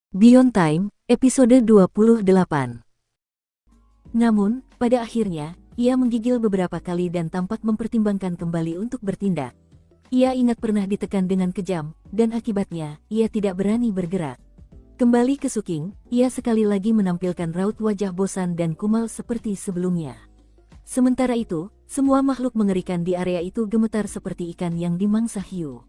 Beyond Time, episode 28. Namun, pada akhirnya, ia menggigil beberapa kali dan tampak mempertimbangkan kembali untuk bertindak. Ia ingat pernah ditekan dengan kejam, dan akibatnya, ia tidak berani bergerak. Kembali ke Suking, ia sekali lagi menampilkan raut wajah bosan dan kumal seperti sebelumnya. Sementara itu, semua makhluk mengerikan di area itu gemetar seperti ikan yang dimangsa hiu.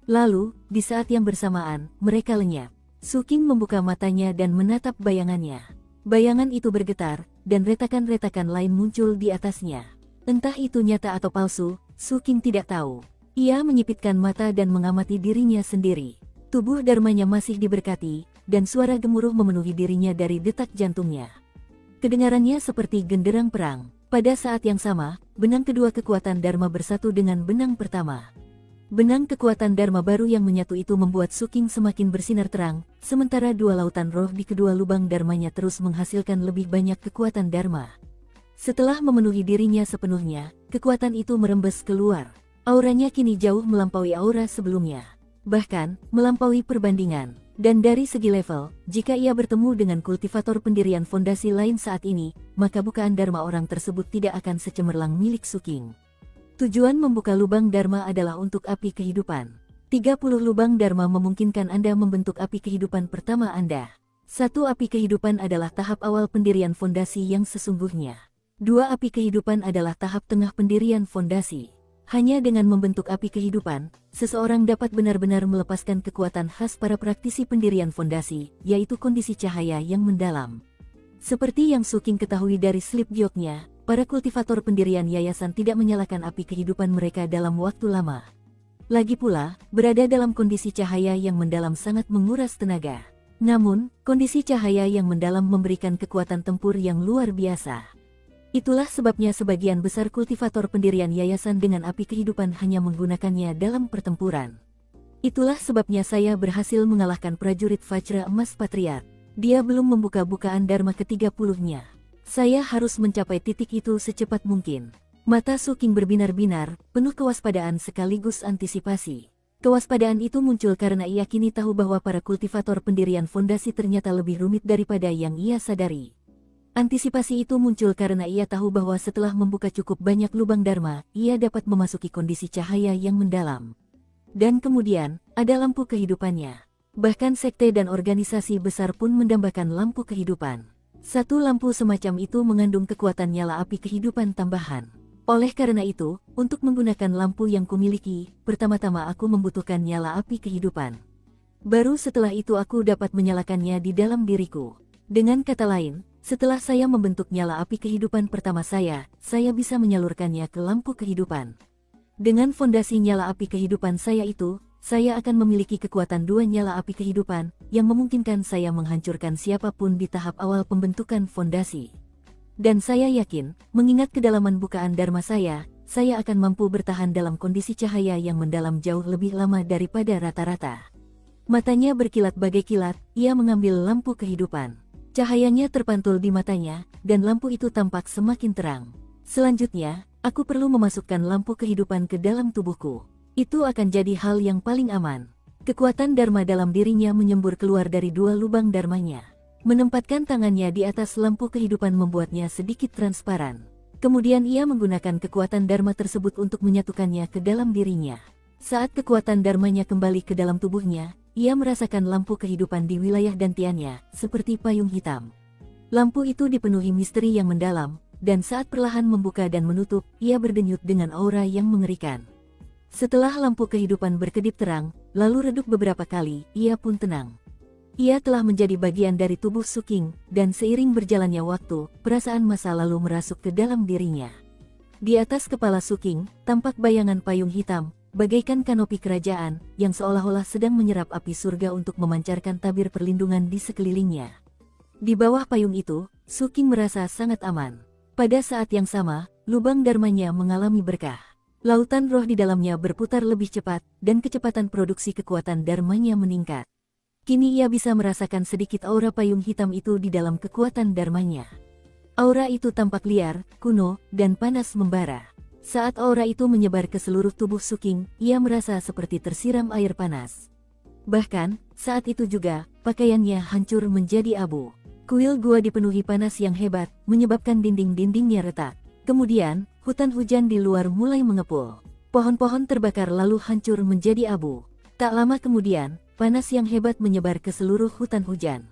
Lalu, di saat yang bersamaan, mereka lenyap. Suking membuka matanya dan menatap bayangannya. Bayangan itu bergetar, dan retakan-retakan lain muncul di atasnya. Entah itu nyata atau palsu, Suking tidak tahu. Ia menyipitkan mata dan mengamati dirinya sendiri. Tubuh Dharmanya masih diberkati, dan suara gemuruh memenuhi dirinya dari detak jantungnya. Kedengarannya seperti genderang perang. Pada saat yang sama, benang kedua kekuatan Dharma bersatu dengan benang pertama. Benang kekuatan Dharma baru yang menyatu itu membuat Suking semakin bersinar terang, sementara dua lautan roh di kedua lubang Dharmanya terus menghasilkan lebih banyak kekuatan Dharma. Setelah memenuhi dirinya sepenuhnya, kekuatan itu merembes keluar. Auranya kini jauh melampaui aura sebelumnya. Bahkan, melampaui perbandingan. Dan dari segi level, jika ia bertemu dengan kultivator pendirian fondasi lain saat ini, maka bukaan Dharma orang tersebut tidak akan secemerlang milik Suking. Tujuan membuka lubang Dharma adalah untuk api kehidupan. 30 lubang Dharma memungkinkan Anda membentuk api kehidupan pertama Anda. Satu api kehidupan adalah tahap awal pendirian fondasi yang sesungguhnya. Dua api kehidupan adalah tahap tengah pendirian fondasi. Hanya dengan membentuk api kehidupan, seseorang dapat benar-benar melepaskan kekuatan khas para praktisi pendirian fondasi, yaitu kondisi cahaya yang mendalam. Seperti yang Suking ketahui dari slip dioknya, para kultivator pendirian yayasan tidak menyalakan api kehidupan mereka dalam waktu lama. Lagi pula, berada dalam kondisi cahaya yang mendalam sangat menguras tenaga. Namun, kondisi cahaya yang mendalam memberikan kekuatan tempur yang luar biasa. Itulah sebabnya sebagian besar kultivator pendirian yayasan dengan api kehidupan hanya menggunakannya dalam pertempuran. Itulah sebabnya saya berhasil mengalahkan prajurit Vajra Emas Patriark. Dia belum membuka bukaan Dharma ke-30-nya. Saya harus mencapai titik itu secepat mungkin. Mata Suking berbinar-binar, penuh kewaspadaan sekaligus antisipasi. Kewaspadaan itu muncul karena ia kini tahu bahwa para kultivator pendirian fondasi ternyata lebih rumit daripada yang ia sadari. Antisipasi itu muncul karena ia tahu bahwa setelah membuka cukup banyak lubang Dharma, ia dapat memasuki kondisi cahaya yang mendalam. Dan kemudian, ada lampu kehidupannya. Bahkan sekte dan organisasi besar pun mendambakan lampu kehidupan. Satu lampu semacam itu mengandung kekuatan nyala api kehidupan tambahan. Oleh karena itu, untuk menggunakan lampu yang kumiliki, pertama-tama aku membutuhkan nyala api kehidupan. Baru setelah itu aku dapat menyalakannya di dalam diriku. Dengan kata lain, setelah saya membentuk nyala api kehidupan pertama saya bisa menyalurkannya ke lampu kehidupan. Dengan fondasi nyala api kehidupan saya itu, saya akan memiliki kekuatan dua nyala api kehidupan, yang memungkinkan saya menghancurkan siapapun di tahap awal pembentukan fondasi. Dan saya yakin, mengingat kedalaman bukaan Dharma saya akan mampu bertahan dalam kondisi cahaya yang mendalam jauh lebih lama daripada rata-rata. Matanya berkilat bagai kilat, ia mengambil lampu kehidupan. Cahayanya terpantul di matanya, dan lampu itu tampak semakin terang. Selanjutnya, aku perlu memasukkan lampu kehidupan ke dalam tubuhku. Itu akan jadi hal yang paling aman. Kekuatan Dharma dalam dirinya menyembur keluar dari dua lubang Dharmanya. Menempatkan tangannya di atas lampu kehidupan membuatnya sedikit transparan. Kemudian ia menggunakan kekuatan Dharma tersebut untuk menyatukannya ke dalam dirinya. Saat kekuatan Dharmanya kembali ke dalam tubuhnya, ia merasakan lampu kehidupan di wilayah dantiannya, seperti payung hitam. Lampu itu dipenuhi misteri yang mendalam, dan saat perlahan membuka dan menutup, ia berdenyut dengan aura yang mengerikan. Setelah lampu kehidupan berkedip terang, lalu redup beberapa kali, ia pun tenang. Ia telah menjadi bagian dari tubuh Suking, dan seiring berjalannya waktu, perasaan masa lalu merasuk ke dalam dirinya. Di atas kepala Suking, tampak bayangan payung hitam, bagaikan kanopi kerajaan, yang seolah-olah sedang menyerap api surga untuk memancarkan tabir perlindungan di sekelilingnya. Di bawah payung itu, Suking merasa sangat aman. Pada saat yang sama, lubang Dharmanya mengalami berkah. Lautan roh di dalamnya berputar lebih cepat, dan kecepatan produksi kekuatan Dharmanya meningkat. Kini ia bisa merasakan sedikit aura payung hitam itu di dalam kekuatan Dharmanya. Aura itu tampak liar, kuno, dan panas membara. Saat aura itu menyebar ke seluruh tubuh Suking, ia merasa seperti tersiram air panas. Bahkan, saat itu juga, pakaiannya hancur menjadi abu. Kuil gua dipenuhi panas yang hebat, menyebabkan dinding-dindingnya retak. Kemudian, hutan hujan di luar mulai mengepul. Pohon-pohon terbakar lalu hancur menjadi abu. Tak lama kemudian, panas yang hebat menyebar ke seluruh hutan hujan.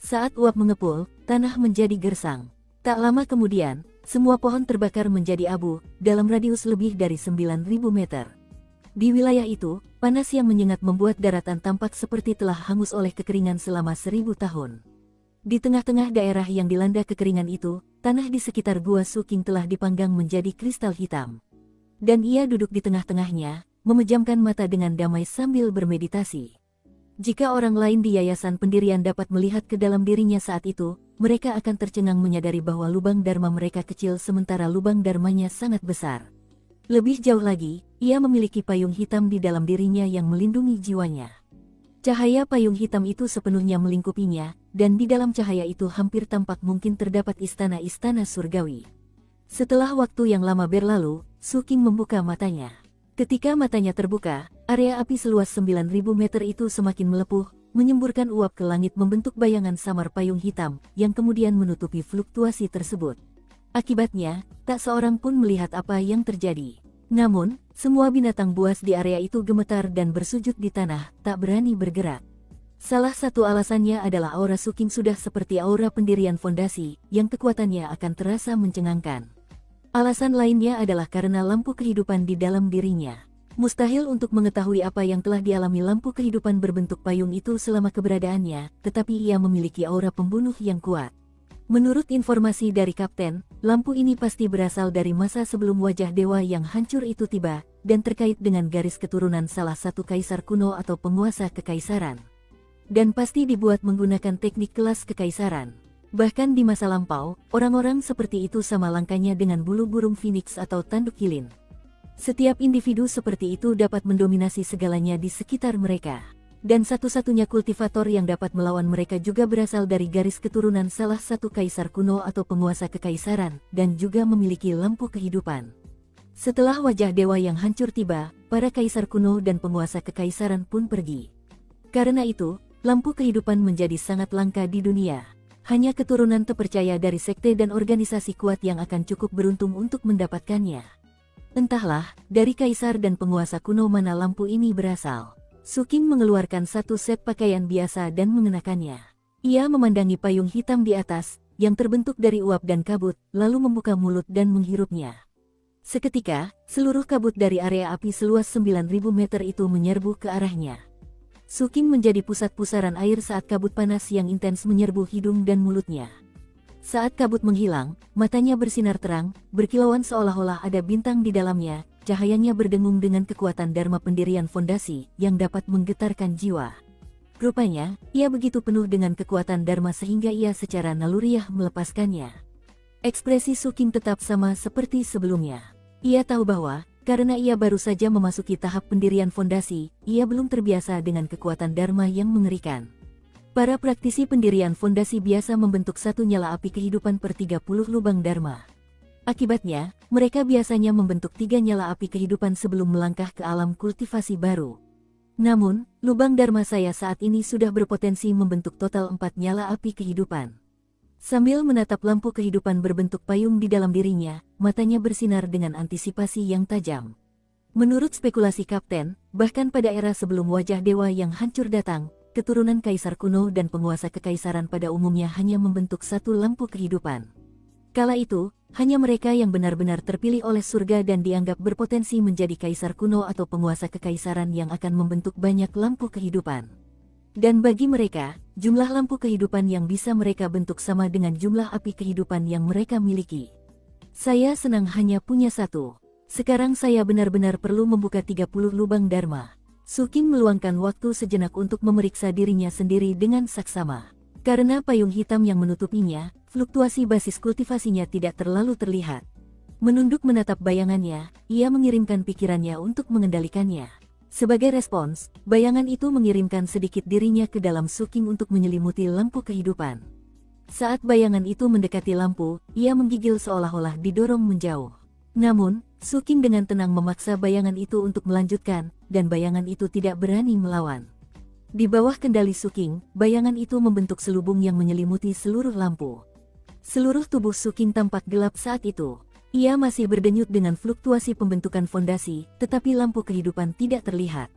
Saat uap mengepul, tanah menjadi gersang. Tak lama kemudian, semua pohon terbakar menjadi abu, dalam radius lebih dari 9.000 meter. Di wilayah itu, panas yang menyengat membuat daratan tampak seperti telah hangus oleh kekeringan selama 1000 tahun. Di tengah-tengah daerah yang dilanda kekeringan itu, tanah di sekitar Gua Suking telah dipanggang menjadi kristal hitam. Dan ia duduk di tengah-tengahnya, memejamkan mata dengan damai sambil bermeditasi. Jika orang lain di yayasan pendirian dapat melihat ke dalam dirinya saat itu, mereka akan tercengang menyadari bahwa lubang dharma mereka kecil sementara lubang dharmanya sangat besar. Lebih jauh lagi, ia memiliki payung hitam di dalam dirinya yang melindungi jiwanya. Cahaya payung hitam itu sepenuhnya melingkupinya, dan di dalam cahaya itu hampir tampak mungkin terdapat istana-istana surgawi. Setelah waktu yang lama berlalu, Suking membuka matanya. Ketika matanya terbuka, area api seluas 9.000 meter itu semakin melepuh, menyemburkan uap ke langit membentuk bayangan samar payung hitam, yang kemudian menutupi fluktuasi tersebut. Akibatnya, tak seorang pun melihat apa yang terjadi. Namun, semua binatang buas di area itu gemetar dan bersujud di tanah, tak berani bergerak. Salah satu alasannya adalah aura Suking sudah seperti aura pendirian fondasi, yang kekuatannya akan terasa mencengangkan. Alasan lainnya adalah karena lampu kehidupan di dalam dirinya. Mustahil untuk mengetahui apa yang telah dialami lampu kehidupan berbentuk payung itu selama keberadaannya, tetapi ia memiliki aura pembunuh yang kuat. Menurut informasi dari Kapten, lampu ini pasti berasal dari masa sebelum wajah dewa yang hancur itu tiba, dan terkait dengan garis keturunan salah satu kaisar kuno atau penguasa kekaisaran. Dan pasti dibuat menggunakan teknik kelas kekaisaran. Bahkan di masa lampau, orang-orang seperti itu sama langkahnya dengan bulu burung phoenix atau tanduk kilin. Setiap individu seperti itu dapat mendominasi segalanya di sekitar mereka. Dan satu-satunya kultivator yang dapat melawan mereka juga berasal dari garis keturunan salah satu kaisar kuno atau penguasa kekaisaran, dan juga memiliki lampu kehidupan. Setelah wajah dewa yang hancur tiba, para kaisar kuno dan penguasa kekaisaran pun pergi. Karena itu, lampu kehidupan menjadi sangat langka di dunia. Hanya keturunan terpercaya dari sekte dan organisasi kuat yang akan cukup beruntung untuk mendapatkannya. Entahlah, dari kaisar dan penguasa kuno mana lampu ini berasal. Suking mengeluarkan satu set pakaian biasa dan mengenakannya. Ia memandangi payung hitam di atas, yang terbentuk dari uap dan kabut, lalu membuka mulut dan menghirupnya. Seketika, seluruh kabut dari area api seluas 9.000 meter itu menyerbu ke arahnya. Suking menjadi pusat pusaran air saat kabut panas yang intens menyerbu hidung dan mulutnya. Saat kabut menghilang, matanya bersinar terang, berkilauan seolah-olah ada bintang di dalamnya. Cahayanya berdengung dengan kekuatan dharma pendirian fondasi yang dapat menggetarkan jiwa. Rupanya, ia begitu penuh dengan kekuatan dharma sehingga ia secara naluriah melepaskannya. Ekspresi Suking tetap sama seperti sebelumnya. Ia tahu bahwa, karena ia baru saja memasuki tahap pendirian fondasi, ia belum terbiasa dengan kekuatan dharma yang mengerikan. Para praktisi pendirian fondasi biasa membentuk satu nyala api kehidupan per 30 lubang dharma. Akibatnya, mereka biasanya membentuk 3 nyala api kehidupan sebelum melangkah ke alam kultivasi baru. Namun, lubang dharma saya saat ini sudah berpotensi membentuk total 4 nyala api kehidupan. Sambil menatap lampu kehidupan berbentuk payung di dalam dirinya, matanya bersinar dengan antisipasi yang tajam. Menurut spekulasi Kapten, bahkan pada era sebelum wajah dewa yang hancur datang, keturunan kaisar kuno dan penguasa kekaisaran pada umumnya hanya membentuk satu lampu kehidupan. Kala itu, hanya mereka yang benar-benar terpilih oleh surga dan dianggap berpotensi menjadi kaisar kuno atau penguasa kekaisaran yang akan membentuk banyak lampu kehidupan. Dan bagi mereka, jumlah lampu kehidupan yang bisa mereka bentuk sama dengan jumlah api kehidupan yang mereka miliki. Saya senang hanya punya satu. Sekarang saya benar-benar perlu membuka 30 lubang dharma. Suking meluangkan waktu sejenak untuk memeriksa dirinya sendiri dengan saksama. Karena payung hitam yang menutupinya, fluktuasi basis kultivasinya tidak terlalu terlihat. Menunduk menatap bayangannya, ia mengirimkan pikirannya untuk mengendalikannya. Sebagai respons, bayangan itu mengirimkan sedikit dirinya ke dalam Suking untuk menyelimuti lampu kehidupan. Saat bayangan itu mendekati lampu, ia menggigil seolah-olah didorong menjauh. Namun, Suking dengan tenang memaksa bayangan itu untuk melanjutkan, dan bayangan itu tidak berani melawan. Di bawah kendali Suking, bayangan itu membentuk selubung yang menyelimuti seluruh lampu. Seluruh tubuh Suking tampak gelap saat itu. Ia masih berdenyut dengan fluktuasi pembentukan fondasi, tetapi lampu kehidupan tidak terlihat.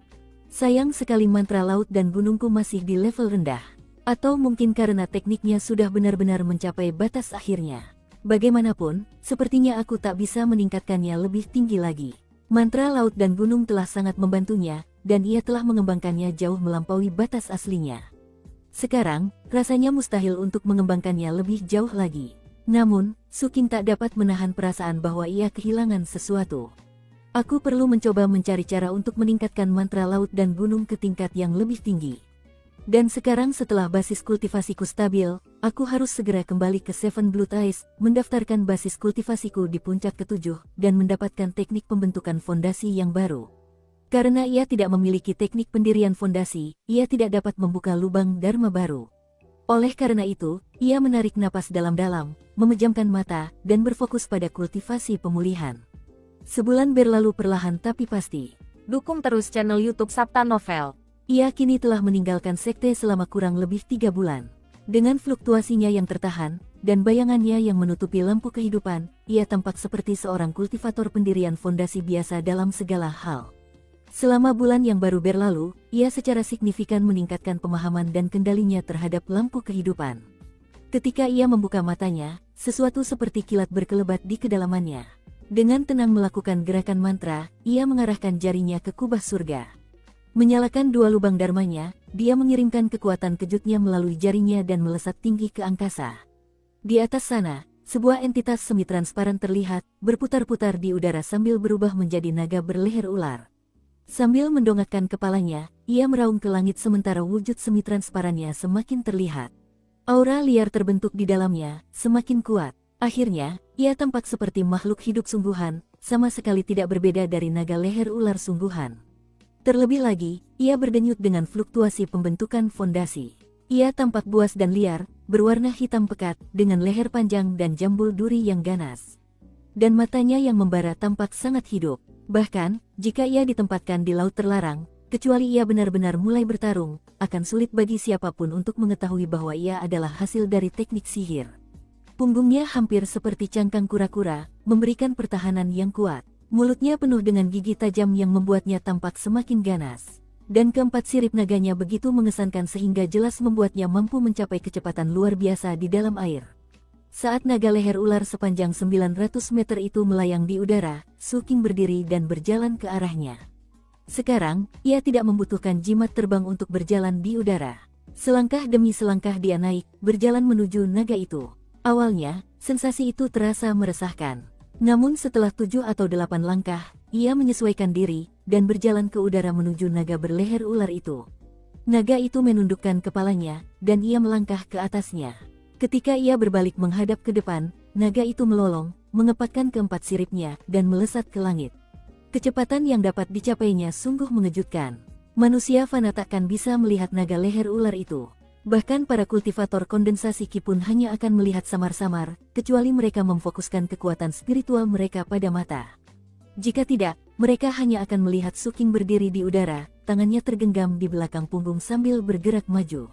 Sayang sekali mantra laut dan gunungku masih di level rendah. Atau mungkin karena tekniknya sudah benar-benar mencapai batas akhirnya. Bagaimanapun, sepertinya aku tak bisa meningkatkannya lebih tinggi lagi. Mantra laut dan gunung telah sangat membantunya, dan ia telah mengembangkannya jauh melampaui batas aslinya. Sekarang, rasanya mustahil untuk mengembangkannya lebih jauh lagi. Namun, Suking tak dapat menahan perasaan bahwa ia kehilangan sesuatu. Aku perlu mencoba mencari cara untuk meningkatkan mantra laut dan gunung ke tingkat yang lebih tinggi. Dan sekarang setelah basis kultivasiku stabil, aku harus segera kembali ke Seven Blood Eyes, mendaftarkan basis kultivasiku di puncak ketujuh, dan mendapatkan teknik pembentukan fondasi yang baru. Karena ia tidak memiliki teknik pendirian fondasi, ia tidak dapat membuka lubang dharma baru. Oleh karena itu, ia menarik napas dalam-dalam, memejamkan mata, dan berfokus pada kultivasi pemulihan. Sebulan berlalu perlahan tapi pasti. Dukung terus channel YouTube Sabta Novel. Ia kini telah meninggalkan sekte selama kurang lebih 3 bulan. Dengan fluktuasinya yang tertahan, dan bayangannya yang menutupi lampu kehidupan, ia tampak seperti seorang kultivator pendirian fondasi biasa dalam segala hal. Selama bulan yang baru berlalu, ia secara signifikan meningkatkan pemahaman dan kendalinya terhadap lampu kehidupan. Ketika ia membuka matanya, sesuatu seperti kilat berkelebat di kedalamannya. Dengan tenang melakukan gerakan mantra, ia mengarahkan jarinya ke kubah surga. Menyalakan 2 lubang dharmanya, dia mengirimkan kekuatan kejutnya melalui jarinya dan melesat tinggi ke angkasa. Di atas sana, sebuah entitas semi-transparan terlihat, berputar-putar di udara sambil berubah menjadi naga berleher ular. Sambil mendongakkan kepalanya, ia meraung ke langit sementara wujud semi-transparannya semakin terlihat. Aura liar terbentuk di dalamnya, semakin kuat. Akhirnya, ia tampak seperti makhluk hidup sungguhan, sama sekali tidak berbeda dari naga leher ular sungguhan. Terlebih lagi, ia berdenyut dengan fluktuasi pembentukan fondasi. Ia tampak buas dan liar, berwarna hitam pekat, dengan leher panjang dan jambul duri yang ganas. Dan matanya yang membara tampak sangat hidup. Bahkan, jika ia ditempatkan di laut terlarang, kecuali ia benar-benar mulai bertarung, akan sulit bagi siapapun untuk mengetahui bahwa ia adalah hasil dari teknik sihir. Punggungnya hampir seperti cangkang kura-kura, memberikan pertahanan yang kuat. Mulutnya penuh dengan gigi tajam yang membuatnya tampak semakin ganas. Dan keempat sirip naganya begitu mengesankan sehingga jelas membuatnya mampu mencapai kecepatan luar biasa di dalam air. Saat naga leher ular sepanjang 900 meter itu melayang di udara, Suking berdiri dan berjalan ke arahnya. Sekarang, ia tidak membutuhkan jimat terbang untuk berjalan di udara. Selangkah demi selangkah dia naik, berjalan menuju naga itu. Awalnya, sensasi itu terasa meresahkan. Namun setelah 7 atau 8 langkah, ia menyesuaikan diri, dan berjalan ke udara menuju naga berleher ular itu. Naga itu menundukkan kepalanya, dan ia melangkah ke atasnya. Ketika ia berbalik menghadap ke depan, naga itu melolong, mengepakkan keempat siripnya, dan melesat ke langit. Kecepatan yang dapat dicapainya sungguh mengejutkan. Manusia fana takkan bisa melihat naga leher ular itu. Bahkan para kultivator kondensasi Ki pun hanya akan melihat samar-samar, kecuali mereka memfokuskan kekuatan spiritual mereka pada mata. Jika tidak, mereka hanya akan melihat Suking berdiri di udara, tangannya tergenggam di belakang punggung sambil bergerak maju.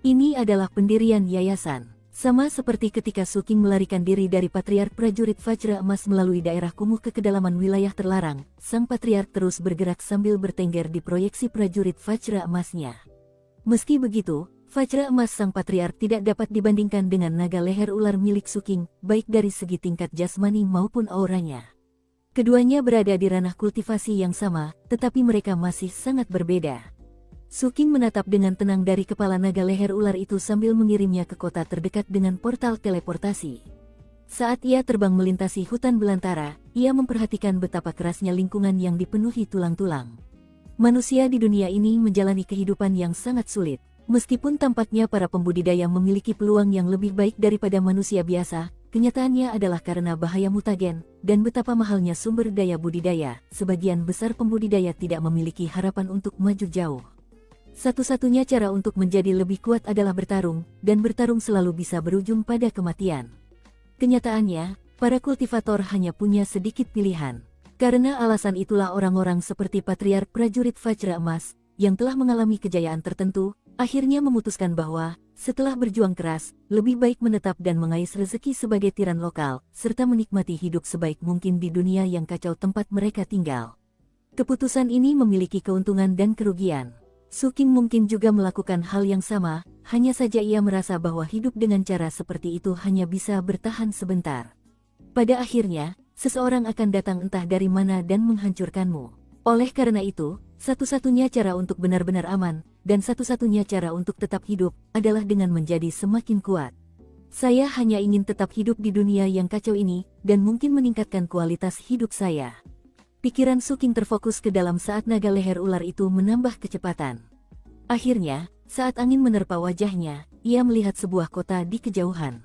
Ini adalah pendirian yayasan. Sama seperti ketika Suking melarikan diri dari Patriark Prajurit Vajra Emas melalui daerah kumuh ke kedalaman wilayah terlarang, sang Patriark terus bergerak sambil bertengger di proyeksi prajurit Vajra Emasnya. Meski begitu, Vajra Emas sang Patriark tidak dapat dibandingkan dengan naga leher ular milik Suking, baik dari segi tingkat jasmani maupun auranya. Keduanya berada di ranah kultivasi yang sama, tetapi mereka masih sangat berbeda. Suking menatap dengan tenang dari kepala naga leher ular itu sambil mengirimnya ke kota terdekat dengan portal teleportasi. Saat ia terbang melintasi hutan belantara, ia memperhatikan betapa kerasnya lingkungan yang dipenuhi tulang-tulang. Manusia di dunia ini menjalani kehidupan yang sangat sulit. Meskipun tampaknya para pembudidaya memiliki peluang yang lebih baik daripada manusia biasa, kenyataannya adalah karena bahaya mutagen, dan betapa mahalnya sumber daya budidaya, sebagian besar pembudidaya tidak memiliki harapan untuk maju jauh. Satu-satunya cara untuk menjadi lebih kuat adalah bertarung, dan bertarung selalu bisa berujung pada kematian. Kenyataannya, para kultivator hanya punya sedikit pilihan. Karena alasan itulah orang-orang seperti Patriark Prajurit Vajra Emas, yang telah mengalami kejayaan tertentu, akhirnya memutuskan bahwa, setelah berjuang keras, lebih baik menetap dan mengais rezeki sebagai tiran lokal, serta menikmati hidup sebaik mungkin di dunia yang kacau tempat mereka tinggal. Keputusan ini memiliki keuntungan dan kerugian. Su King mungkin juga melakukan hal yang sama, hanya saja ia merasa bahwa hidup dengan cara seperti itu hanya bisa bertahan sebentar. Pada akhirnya, seseorang akan datang entah dari mana dan menghancurkanmu. Oleh karena itu, satu-satunya cara untuk benar-benar aman, dan satu-satunya cara untuk tetap hidup, adalah dengan menjadi semakin kuat. Saya hanya ingin tetap hidup di dunia yang kacau ini, dan mungkin meningkatkan kualitas hidup saya. Pikiran Su King terfokus ke dalam saat naga leher ular itu menambah kecepatan. Akhirnya, saat angin menerpa wajahnya, ia melihat sebuah kota di kejauhan.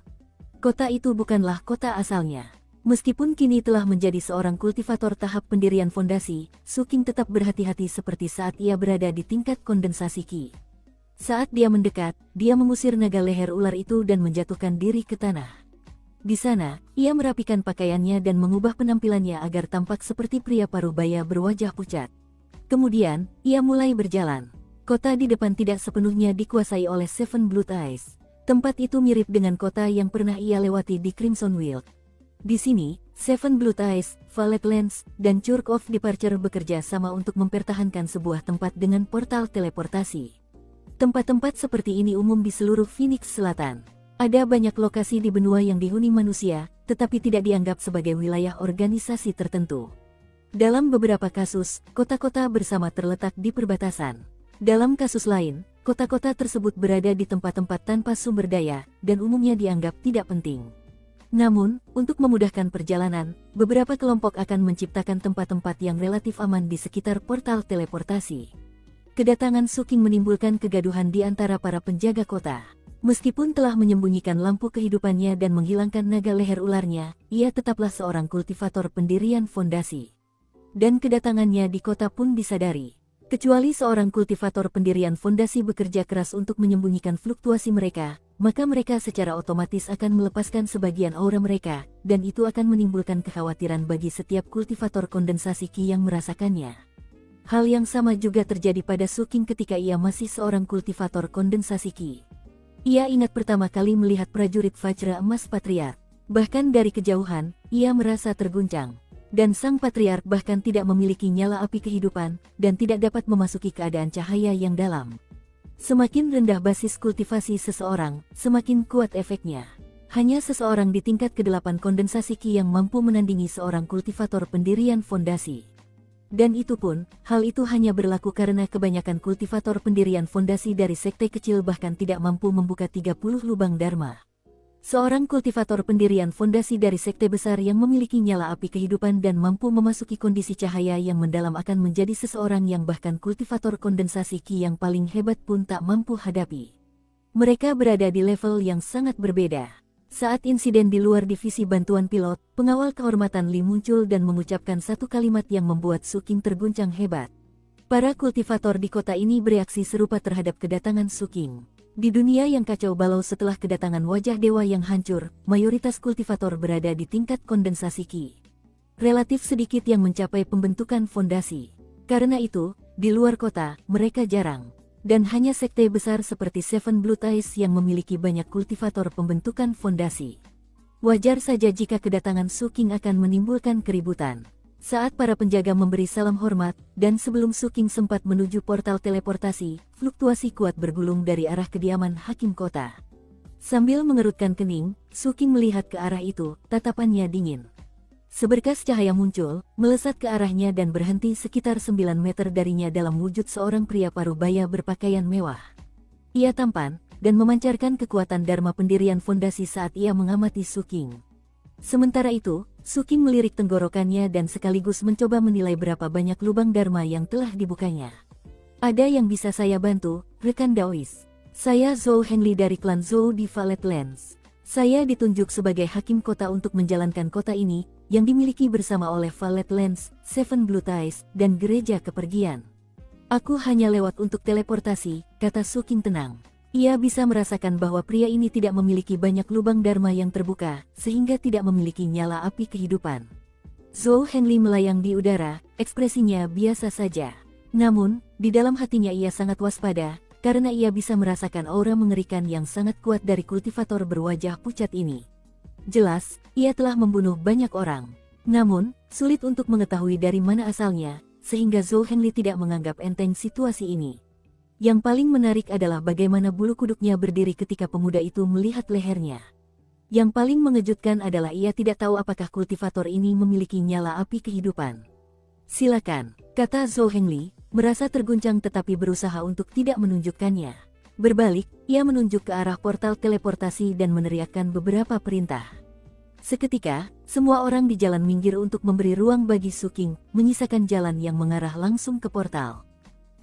Kota itu bukanlah kota asalnya. Meskipun kini telah menjadi seorang kultivator tahap pendirian fondasi, Su King tetap berhati-hati seperti saat ia berada di tingkat kondensasi Qi. Saat dia mendekat, dia mengusir naga leher ular itu dan menjatuhkan diri ke tanah. Di sana, ia merapikan pakaiannya dan mengubah penampilannya agar tampak seperti pria parubaya berwajah pucat. Kemudian, ia mulai berjalan. Kota di depan tidak sepenuhnya dikuasai oleh Seven Blood Eyes. Tempat itu mirip dengan kota yang pernah ia lewati di Crimson Wild. Di sini, Seven Blood Eyes, Violet Lens, dan Church of Departure bekerja sama untuk mempertahankan sebuah tempat dengan portal teleportasi. Tempat-tempat seperti ini umum di seluruh Phoenix Selatan. Ada banyak lokasi di benua yang dihuni manusia, tetapi tidak dianggap sebagai wilayah organisasi tertentu. Dalam beberapa kasus, kota-kota bersama terletak di perbatasan. Dalam kasus lain, kota-kota tersebut berada di tempat-tempat tanpa sumber daya, dan umumnya dianggap tidak penting. Namun, untuk memudahkan perjalanan, beberapa kelompok akan menciptakan tempat-tempat yang relatif aman di sekitar portal teleportasi. Kedatangan Su King menimbulkan kegaduhan di antara para penjaga kota. Meskipun telah menyembunyikan lampu kehidupannya dan menghilangkan naga leher ularnya, ia tetaplah seorang kultivator pendirian fondasi. Dan kedatangannya di kota pun disadari. Kecuali seorang kultivator pendirian fondasi bekerja keras untuk menyembunyikan fluktuasi mereka, maka mereka secara otomatis akan melepaskan sebagian aura mereka, dan itu akan menimbulkan kekhawatiran bagi setiap kultivator kondensasi Qi yang merasakannya. Hal yang sama juga terjadi pada Su King ketika ia masih seorang kultivator kondensasi Qi. Ia ingat pertama kali melihat prajurit Vajra Emas Patriark. Bahkan dari kejauhan, ia merasa terguncang. Dan sang patriark bahkan tidak memiliki nyala api kehidupan, dan tidak dapat memasuki keadaan cahaya yang dalam. Semakin rendah basis kultivasi seseorang, semakin kuat efeknya. Hanya seseorang di tingkat ke-8 kondensasi Qi yang mampu menandingi seorang kultivator pendirian fondasi. Dan itu pun, hal itu hanya berlaku karena kebanyakan kultivator pendirian fondasi dari sekte kecil bahkan tidak mampu membuka 30 lubang dharma. Seorang kultivator pendirian fondasi dari sekte besar yang memiliki nyala api kehidupan dan mampu memasuki kondisi cahaya yang mendalam akan menjadi seseorang yang bahkan kultivator kondensasi Qi yang paling hebat pun tak mampu hadapi. Mereka berada di level yang sangat berbeda. Saat insiden di luar divisi bantuan pilot, pengawal kehormatan Li muncul dan mengucapkan satu kalimat yang membuat Su King terguncang hebat. Para kultivator di kota ini bereaksi serupa terhadap kedatangan Su King. Di dunia yang kacau balau setelah kedatangan wajah dewa yang hancur, mayoritas kultivator berada di tingkat kondensasi Qi. Relatif sedikit yang mencapai pembentukan fondasi. Karena itu, di luar kota, mereka jarang. Dan hanya sekte besar seperti Seven Blood Eyes yang memiliki banyak kultivator pembentukan fondasi. Wajar saja jika kedatangan Su King akan menimbulkan keributan. Saat para penjaga memberi salam hormat, dan sebelum Su King sempat menuju portal teleportasi, fluktuasi kuat bergulung dari arah kediaman hakim kota. Sambil mengerutkan kening, Su King melihat ke arah itu, tatapannya dingin. Seberkas cahaya muncul, melesat ke arahnya dan berhenti sekitar 9 meter darinya dalam wujud seorang pria parubaya berpakaian mewah. Ia tampan, dan memancarkan kekuatan dharma pendirian fondasi saat ia mengamati Su King. Sementara itu, Su King melirik tenggorokannya dan sekaligus mencoba menilai berapa banyak lubang dharma yang telah dibukanya. Ada yang bisa saya bantu, rekan Daois. Saya Zhou Hengli dari klan Zhou di Violet Lens. Saya ditunjuk sebagai hakim kota untuk menjalankan kota ini, yang dimiliki bersama oleh Violet Lens, Seven Blood Eyes, dan Gereja Kepergian. Aku hanya lewat untuk teleportasi, kata Su King tenang. Ia bisa merasakan bahwa pria ini tidak memiliki banyak lubang dharma yang terbuka, sehingga tidak memiliki nyala api kehidupan. Zhou Hengli melayang di udara, ekspresinya biasa saja. Namun, di dalam hatinya ia sangat waspada, karena ia bisa merasakan aura mengerikan yang sangat kuat dari kultivator berwajah pucat ini. Jelas, ia telah membunuh banyak orang. Namun, sulit untuk mengetahui dari mana asalnya, sehingga Zhou Hengli tidak menganggap enteng situasi ini. Yang paling menarik adalah bagaimana bulu kuduknya berdiri ketika pemuda itu melihat lehernya. Yang paling mengejutkan adalah ia tidak tahu apakah kultivator ini memiliki nyala api kehidupan. Silakan, kata Zhou Hengli, merasa terguncang tetapi berusaha untuk tidak menunjukkannya. Berbalik, ia menunjuk ke arah portal teleportasi dan meneriakkan beberapa perintah. Seketika, semua orang di jalan minggir untuk memberi ruang bagi Su Qing, menyisakan jalan yang mengarah langsung ke portal.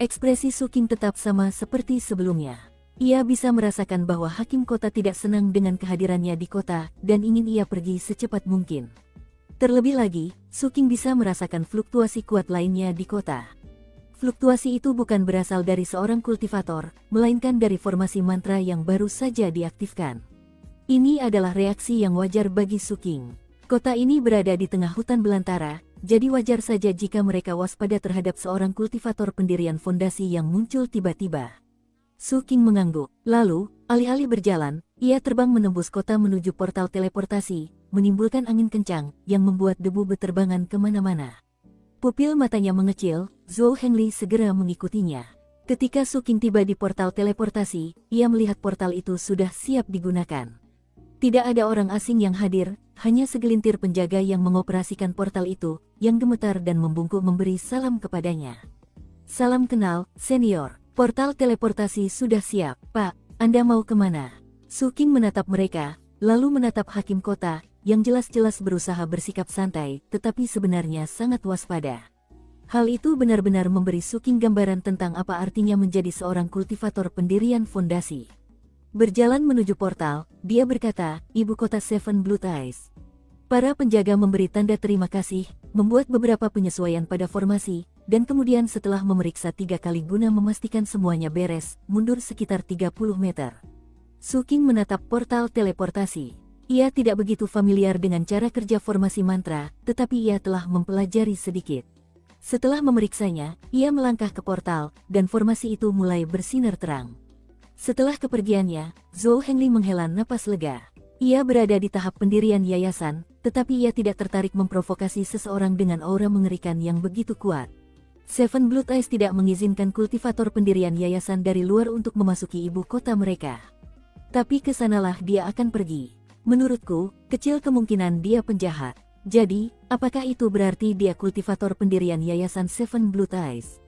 Ekspresi Su Qing tetap sama seperti sebelumnya. Ia bisa merasakan bahwa hakim kota tidak senang dengan kehadirannya di kota dan ingin ia pergi secepat mungkin. Terlebih lagi, Su Qing bisa merasakan fluktuasi kuat lainnya di kota. Fluktuasi itu bukan berasal dari seorang kultivator, melainkan dari formasi mantra yang baru saja diaktifkan. Ini adalah reaksi yang wajar bagi Su Qing. Kota ini berada di tengah hutan belantara, jadi wajar saja jika mereka waspada terhadap seorang kultivator pendirian fondasi yang muncul tiba-tiba. Su Qing mengangguk. Lalu, alih-alih berjalan, ia terbang menembus kota menuju portal teleportasi, menimbulkan angin kencang yang membuat debu berterbangan kemana-mana. Pupil matanya mengecil, Zhou Hengli segera mengikutinya. Ketika Su Qing tiba di portal teleportasi, ia melihat portal itu sudah siap digunakan. Tidak ada orang asing yang hadir, hanya segelintir penjaga yang mengoperasikan portal itu, yang gemetar dan membungkuk memberi salam kepadanya. Salam kenal, senior. Portal teleportasi sudah siap, Pak. Anda mau kemana? Su Qing menatap mereka, lalu menatap hakim kota, yang jelas-jelas berusaha bersikap santai, tetapi sebenarnya sangat waspada. Hal itu benar-benar memberi Su Qing gambaran tentang apa artinya menjadi seorang kultivator pendirian fondasi. Berjalan menuju portal, dia berkata, Ibu kota Seven Blue Eyes. Para penjaga memberi tanda terima kasih, membuat beberapa penyesuaian pada formasi, dan kemudian setelah memeriksa 3 kali guna memastikan semuanya beres, mundur sekitar 30 meter. Su Qing menatap portal teleportasi. Ia tidak begitu familiar dengan cara kerja formasi mantra, tetapi ia telah mempelajari sedikit. Setelah memeriksanya, ia melangkah ke portal, dan formasi itu mulai bersinar terang. Setelah kepergiannya, Zhou Hengli menghela napas lega. Ia berada di tahap pendirian yayasan, tetapi ia tidak tertarik memprovokasi seseorang dengan aura mengerikan yang begitu kuat. Seven Blood Eyes tidak mengizinkan kultivator pendirian yayasan dari luar untuk memasuki ibu kota mereka. Tapi kesanalah dia akan pergi. Menurutku, kecil kemungkinan dia penjahat. Jadi, apakah itu berarti dia kultivator pendirian yayasan Seven Blood Eyes?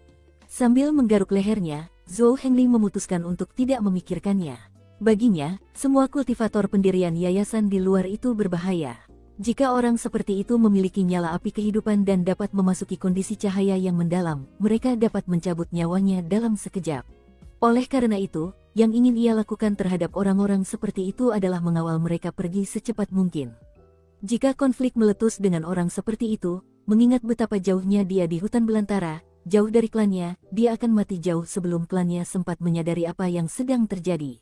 Sambil menggaruk lehernya, Zhou Hengli memutuskan untuk tidak memikirkannya. Baginya, semua kultivator pendirian yayasan di luar itu berbahaya. Jika orang seperti itu memiliki nyala api kehidupan dan dapat memasuki kondisi cahaya yang mendalam, mereka dapat mencabut nyawanya dalam sekejap. Oleh karena itu, yang ingin ia lakukan terhadap orang-orang seperti itu adalah mengawal mereka pergi secepat mungkin. Jika konflik meletus dengan orang seperti itu, mengingat betapa jauhnya dia di hutan belantara, jauh dari klannya, dia akan mati jauh sebelum klannya sempat menyadari apa yang sedang terjadi.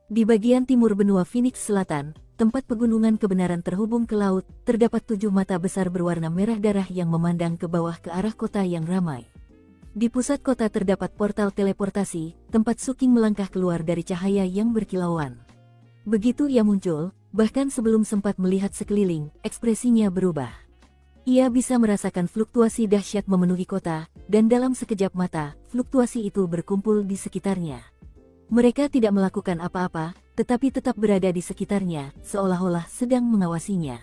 Di bagian timur benua Phoenix Selatan, tempat pegunungan kebenaran terhubung ke laut, terdapat 7 mata besar berwarna merah darah yang memandang ke bawah ke arah kota yang ramai. Di pusat kota terdapat portal teleportasi, tempat Su Qing melangkah keluar dari cahaya yang berkilauan. Begitu ia muncul, bahkan sebelum sempat melihat sekeliling, ekspresinya berubah. Ia bisa merasakan fluktuasi dahsyat memenuhi kota, dan dalam sekejap mata, fluktuasi itu berkumpul di sekitarnya. Mereka tidak melakukan apa-apa, tetapi tetap berada di sekitarnya, seolah-olah sedang mengawasinya.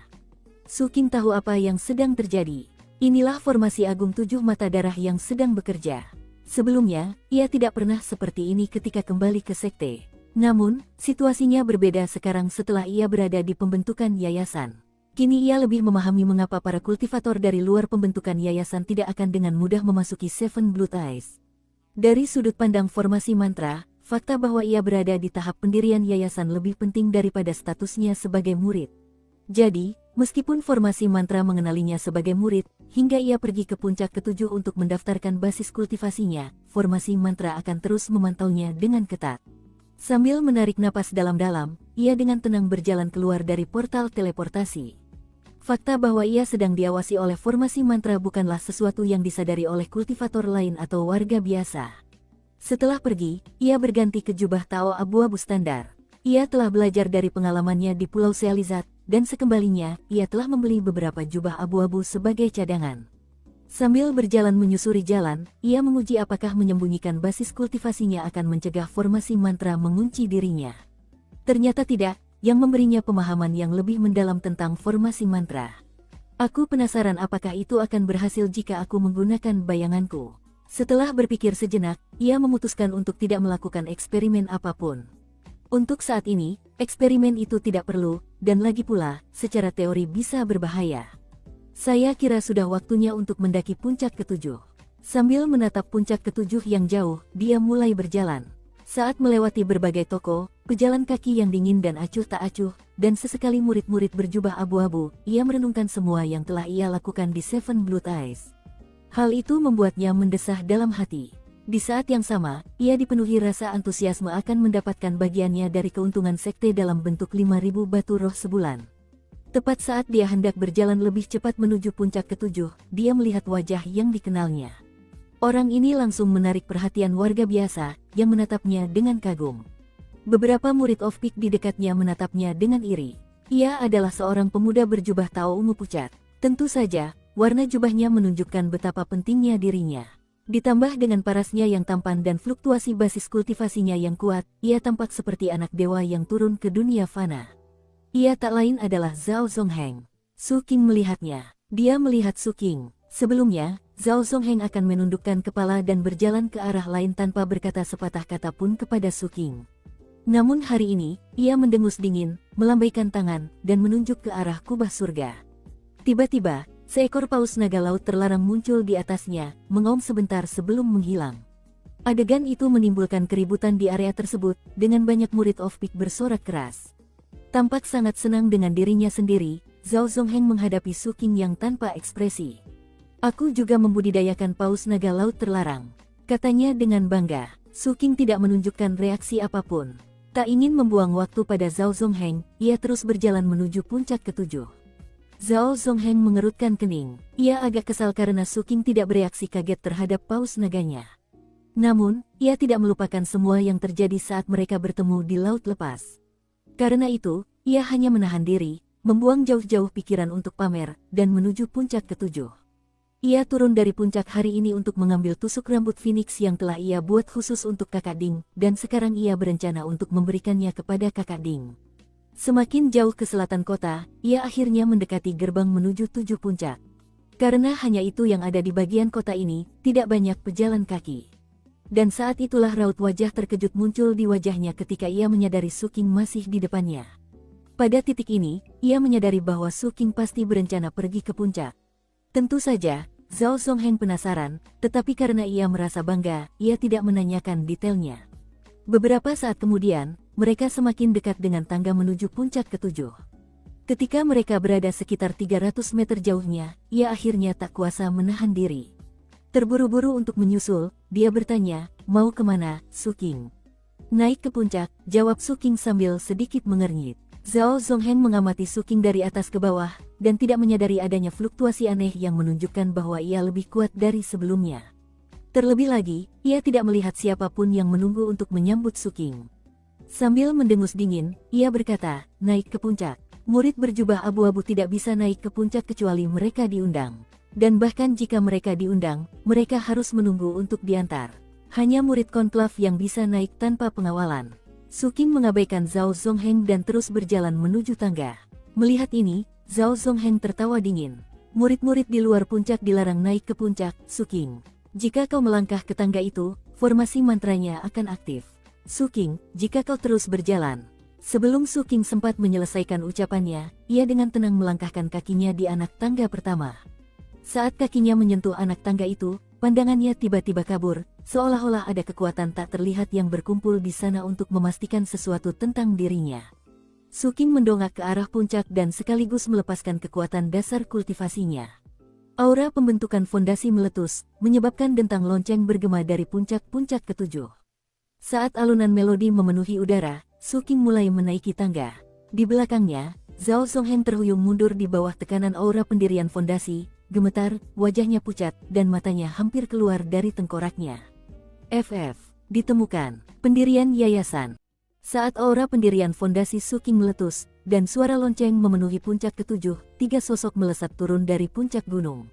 Su Qing tahu apa yang sedang terjadi. Inilah formasi Agung 7 Mata Darah yang sedang bekerja. Sebelumnya, ia tidak pernah seperti ini ketika kembali ke sekte. Namun, situasinya berbeda sekarang setelah ia berada di pembentukan yayasan. Kini ia lebih memahami mengapa para kultivator dari luar pembentukan yayasan tidak akan dengan mudah memasuki Seven Blood Eyes. Dari sudut pandang formasi mantra, fakta bahwa ia berada di tahap pendirian yayasan lebih penting daripada statusnya sebagai murid. Jadi, meskipun formasi mantra mengenalinya sebagai murid, hingga ia pergi ke puncak ketujuh untuk mendaftarkan basis kultivasinya, formasi mantra akan terus memantaunya dengan ketat. Sambil menarik napas dalam-dalam, ia dengan tenang berjalan keluar dari portal teleportasi. Fakta bahwa ia sedang diawasi oleh formasi mantra bukanlah sesuatu yang disadari oleh kultivator lain atau warga biasa. Setelah pergi, ia berganti ke jubah Tao abu-abu standar. Ia telah belajar dari pengalamannya di Pulau Sealizat, dan sekembalinya, ia telah membeli beberapa jubah abu-abu sebagai cadangan. Sambil berjalan menyusuri jalan, ia menguji apakah menyembunyikan basis kultivasinya akan mencegah formasi mantra mengunci dirinya. Ternyata tidak, yang memberinya pemahaman yang lebih mendalam tentang formasi mantra. Aku penasaran apakah itu akan berhasil jika aku menggunakan bayanganku. Setelah berpikir sejenak, ia memutuskan untuk tidak melakukan eksperimen apapun. Untuk saat ini, eksperimen itu tidak perlu, dan lagi pula, secara teori bisa berbahaya. Saya kira sudah waktunya untuk mendaki puncak ketujuh. Sambil menatap puncak ketujuh yang jauh, dia mulai berjalan. Saat melewati berbagai toko, pejalan kaki yang dingin dan acuh tak acuh, dan sesekali murid-murid berjubah abu-abu, ia merenungkan semua yang telah ia lakukan di Seven Blood Eyes. Hal itu membuatnya mendesah dalam hati. Di saat yang sama, ia dipenuhi rasa antusiasme akan mendapatkan bagiannya dari keuntungan sekte dalam bentuk 5.000 batu roh sebulan. Tepat saat dia hendak berjalan lebih cepat menuju puncak ketujuh, dia melihat wajah yang dikenalnya. Orang ini langsung menarik perhatian warga biasa, yang menatapnya dengan kagum. Beberapa murid of Peak di dekatnya menatapnya dengan iri. Ia adalah seorang pemuda berjubah Tao ungu pucat. Tentu saja, warna jubahnya menunjukkan betapa pentingnya dirinya. Ditambah dengan parasnya yang tampan dan fluktuasi basis kultivasinya yang kuat, ia tampak seperti anak dewa yang turun ke dunia fana. Ia tak lain adalah Zhao Zongheng. Su Qing melihatnya. Dia melihat Su Qing. Sebelumnya, Zhao Zongheng akan menundukkan kepala dan berjalan ke arah lain tanpa berkata sepatah kata pun kepada Su Qing. Namun hari ini, ia mendengus dingin, melambaikan tangan, dan menunjuk ke arah kubah surga. Tiba-tiba, seekor paus naga laut terlarang muncul di atasnya, mengaum sebentar sebelum menghilang. Adegan itu menimbulkan keributan di area tersebut, dengan banyak murid of Peak bersorak keras. Tampak sangat senang dengan dirinya sendiri, Zhao Zongheng menghadapi Su Qing yang tanpa ekspresi. Aku juga membudidayakan paus naga laut terlarang, katanya dengan bangga. Su Qing tidak menunjukkan reaksi apapun. Tak ingin membuang waktu pada Zhao Zongheng, ia terus berjalan menuju puncak ketujuh. Zhao Zongheng mengerutkan kening. Ia agak kesal karena Su Qing tidak bereaksi kaget terhadap paus naganya. Namun, ia tidak melupakan semua yang terjadi saat mereka bertemu di laut lepas. Karena itu, ia hanya menahan diri, membuang jauh-jauh pikiran untuk pamer, dan menuju puncak ketujuh. Ia turun dari puncak hari ini untuk mengambil tusuk rambut Phoenix yang telah ia buat khusus untuk Kakak Ding, dan sekarang ia berencana untuk memberikannya kepada Kakak Ding. Semakin jauh ke selatan kota, ia akhirnya mendekati gerbang menuju 7 puncak. Karena hanya itu yang ada di bagian kota ini, tidak banyak pejalan kaki. Dan saat itulah raut wajah terkejut muncul di wajahnya ketika ia menyadari Su Qing masih di depannya. Pada titik ini, ia menyadari bahwa Su Qing pasti berencana pergi ke puncak. Tentu saja, Zhao Zongheng penasaran, tetapi karena ia merasa bangga, ia tidak menanyakan detailnya. Beberapa saat kemudian, mereka semakin dekat dengan tangga menuju puncak ketujuh. Ketika mereka berada sekitar 300 meter jauhnya, ia akhirnya tak kuasa menahan diri. Terburu-buru untuk menyusul, dia bertanya, mau kemana, Su Qing? Naik ke puncak, jawab Su Qing sambil sedikit mengernyit. Zhao Zongheng mengamati Su Qing dari atas ke bawah, dan tidak menyadari adanya fluktuasi aneh yang menunjukkan bahwa ia lebih kuat dari sebelumnya. Terlebih lagi, ia tidak melihat siapapun yang menunggu untuk menyambut Su Qing. Sambil mendengus dingin, ia berkata, naik ke puncak. Murid berjubah abu-abu tidak bisa naik ke puncak kecuali mereka diundang. Dan bahkan jika mereka diundang, mereka harus menunggu untuk diantar. Hanya murid konklav yang bisa naik tanpa pengawalan. Su Qing mengabaikan Zhao Zongheng dan terus berjalan menuju tangga. Melihat ini, Zhao Zongheng tertawa dingin. Murid-murid di luar puncak dilarang naik ke puncak, Su Qing. Jika kau melangkah ke tangga itu, formasi mantranya akan aktif. Su Qing, jika kau terus berjalan. Sebelum Su Qing sempat menyelesaikan ucapannya, ia dengan tenang melangkahkan kakinya di anak tangga pertama. Saat kakinya menyentuh anak tangga itu, pandangannya tiba-tiba kabur, seolah-olah ada kekuatan tak terlihat yang berkumpul di sana untuk memastikan sesuatu tentang dirinya. Su Qing mendongak ke arah puncak dan sekaligus melepaskan kekuatan dasar kultivasinya. Aura pembentukan fondasi meletus, menyebabkan dentang lonceng bergema dari puncak-puncak ketujuh. Saat alunan melodi memenuhi udara, Su Qing mulai menaiki tangga. Di belakangnya, Zhao Zongheng terhuyung mundur di bawah tekanan aura pendirian fondasi, gemetar, wajahnya pucat, dan matanya hampir keluar dari tengkoraknya. FF. Ditemukan. Pendirian yayasan. Saat aura pendirian fondasi Suking meletus, dan suara lonceng memenuhi puncak ketujuh, 3 sosok melesat turun dari puncak gunung.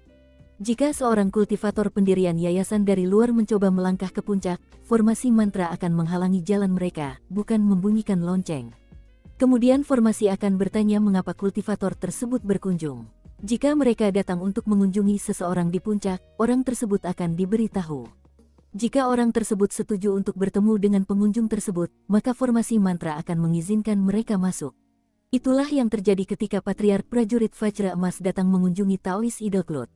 Jika seorang kultivator pendirian yayasan dari luar mencoba melangkah ke puncak, formasi mantra akan menghalangi jalan mereka, bukan membunyikan lonceng. Kemudian formasi akan bertanya mengapa kultivator tersebut berkunjung. Jika mereka datang untuk mengunjungi seseorang di puncak, orang tersebut akan diberi tahu. Jika orang tersebut setuju untuk bertemu dengan pengunjung tersebut, maka formasi mantra akan mengizinkan mereka masuk. Itulah yang terjadi ketika Patriark Prajurit Vajra Emas datang mengunjungi Taoist Idolcloud.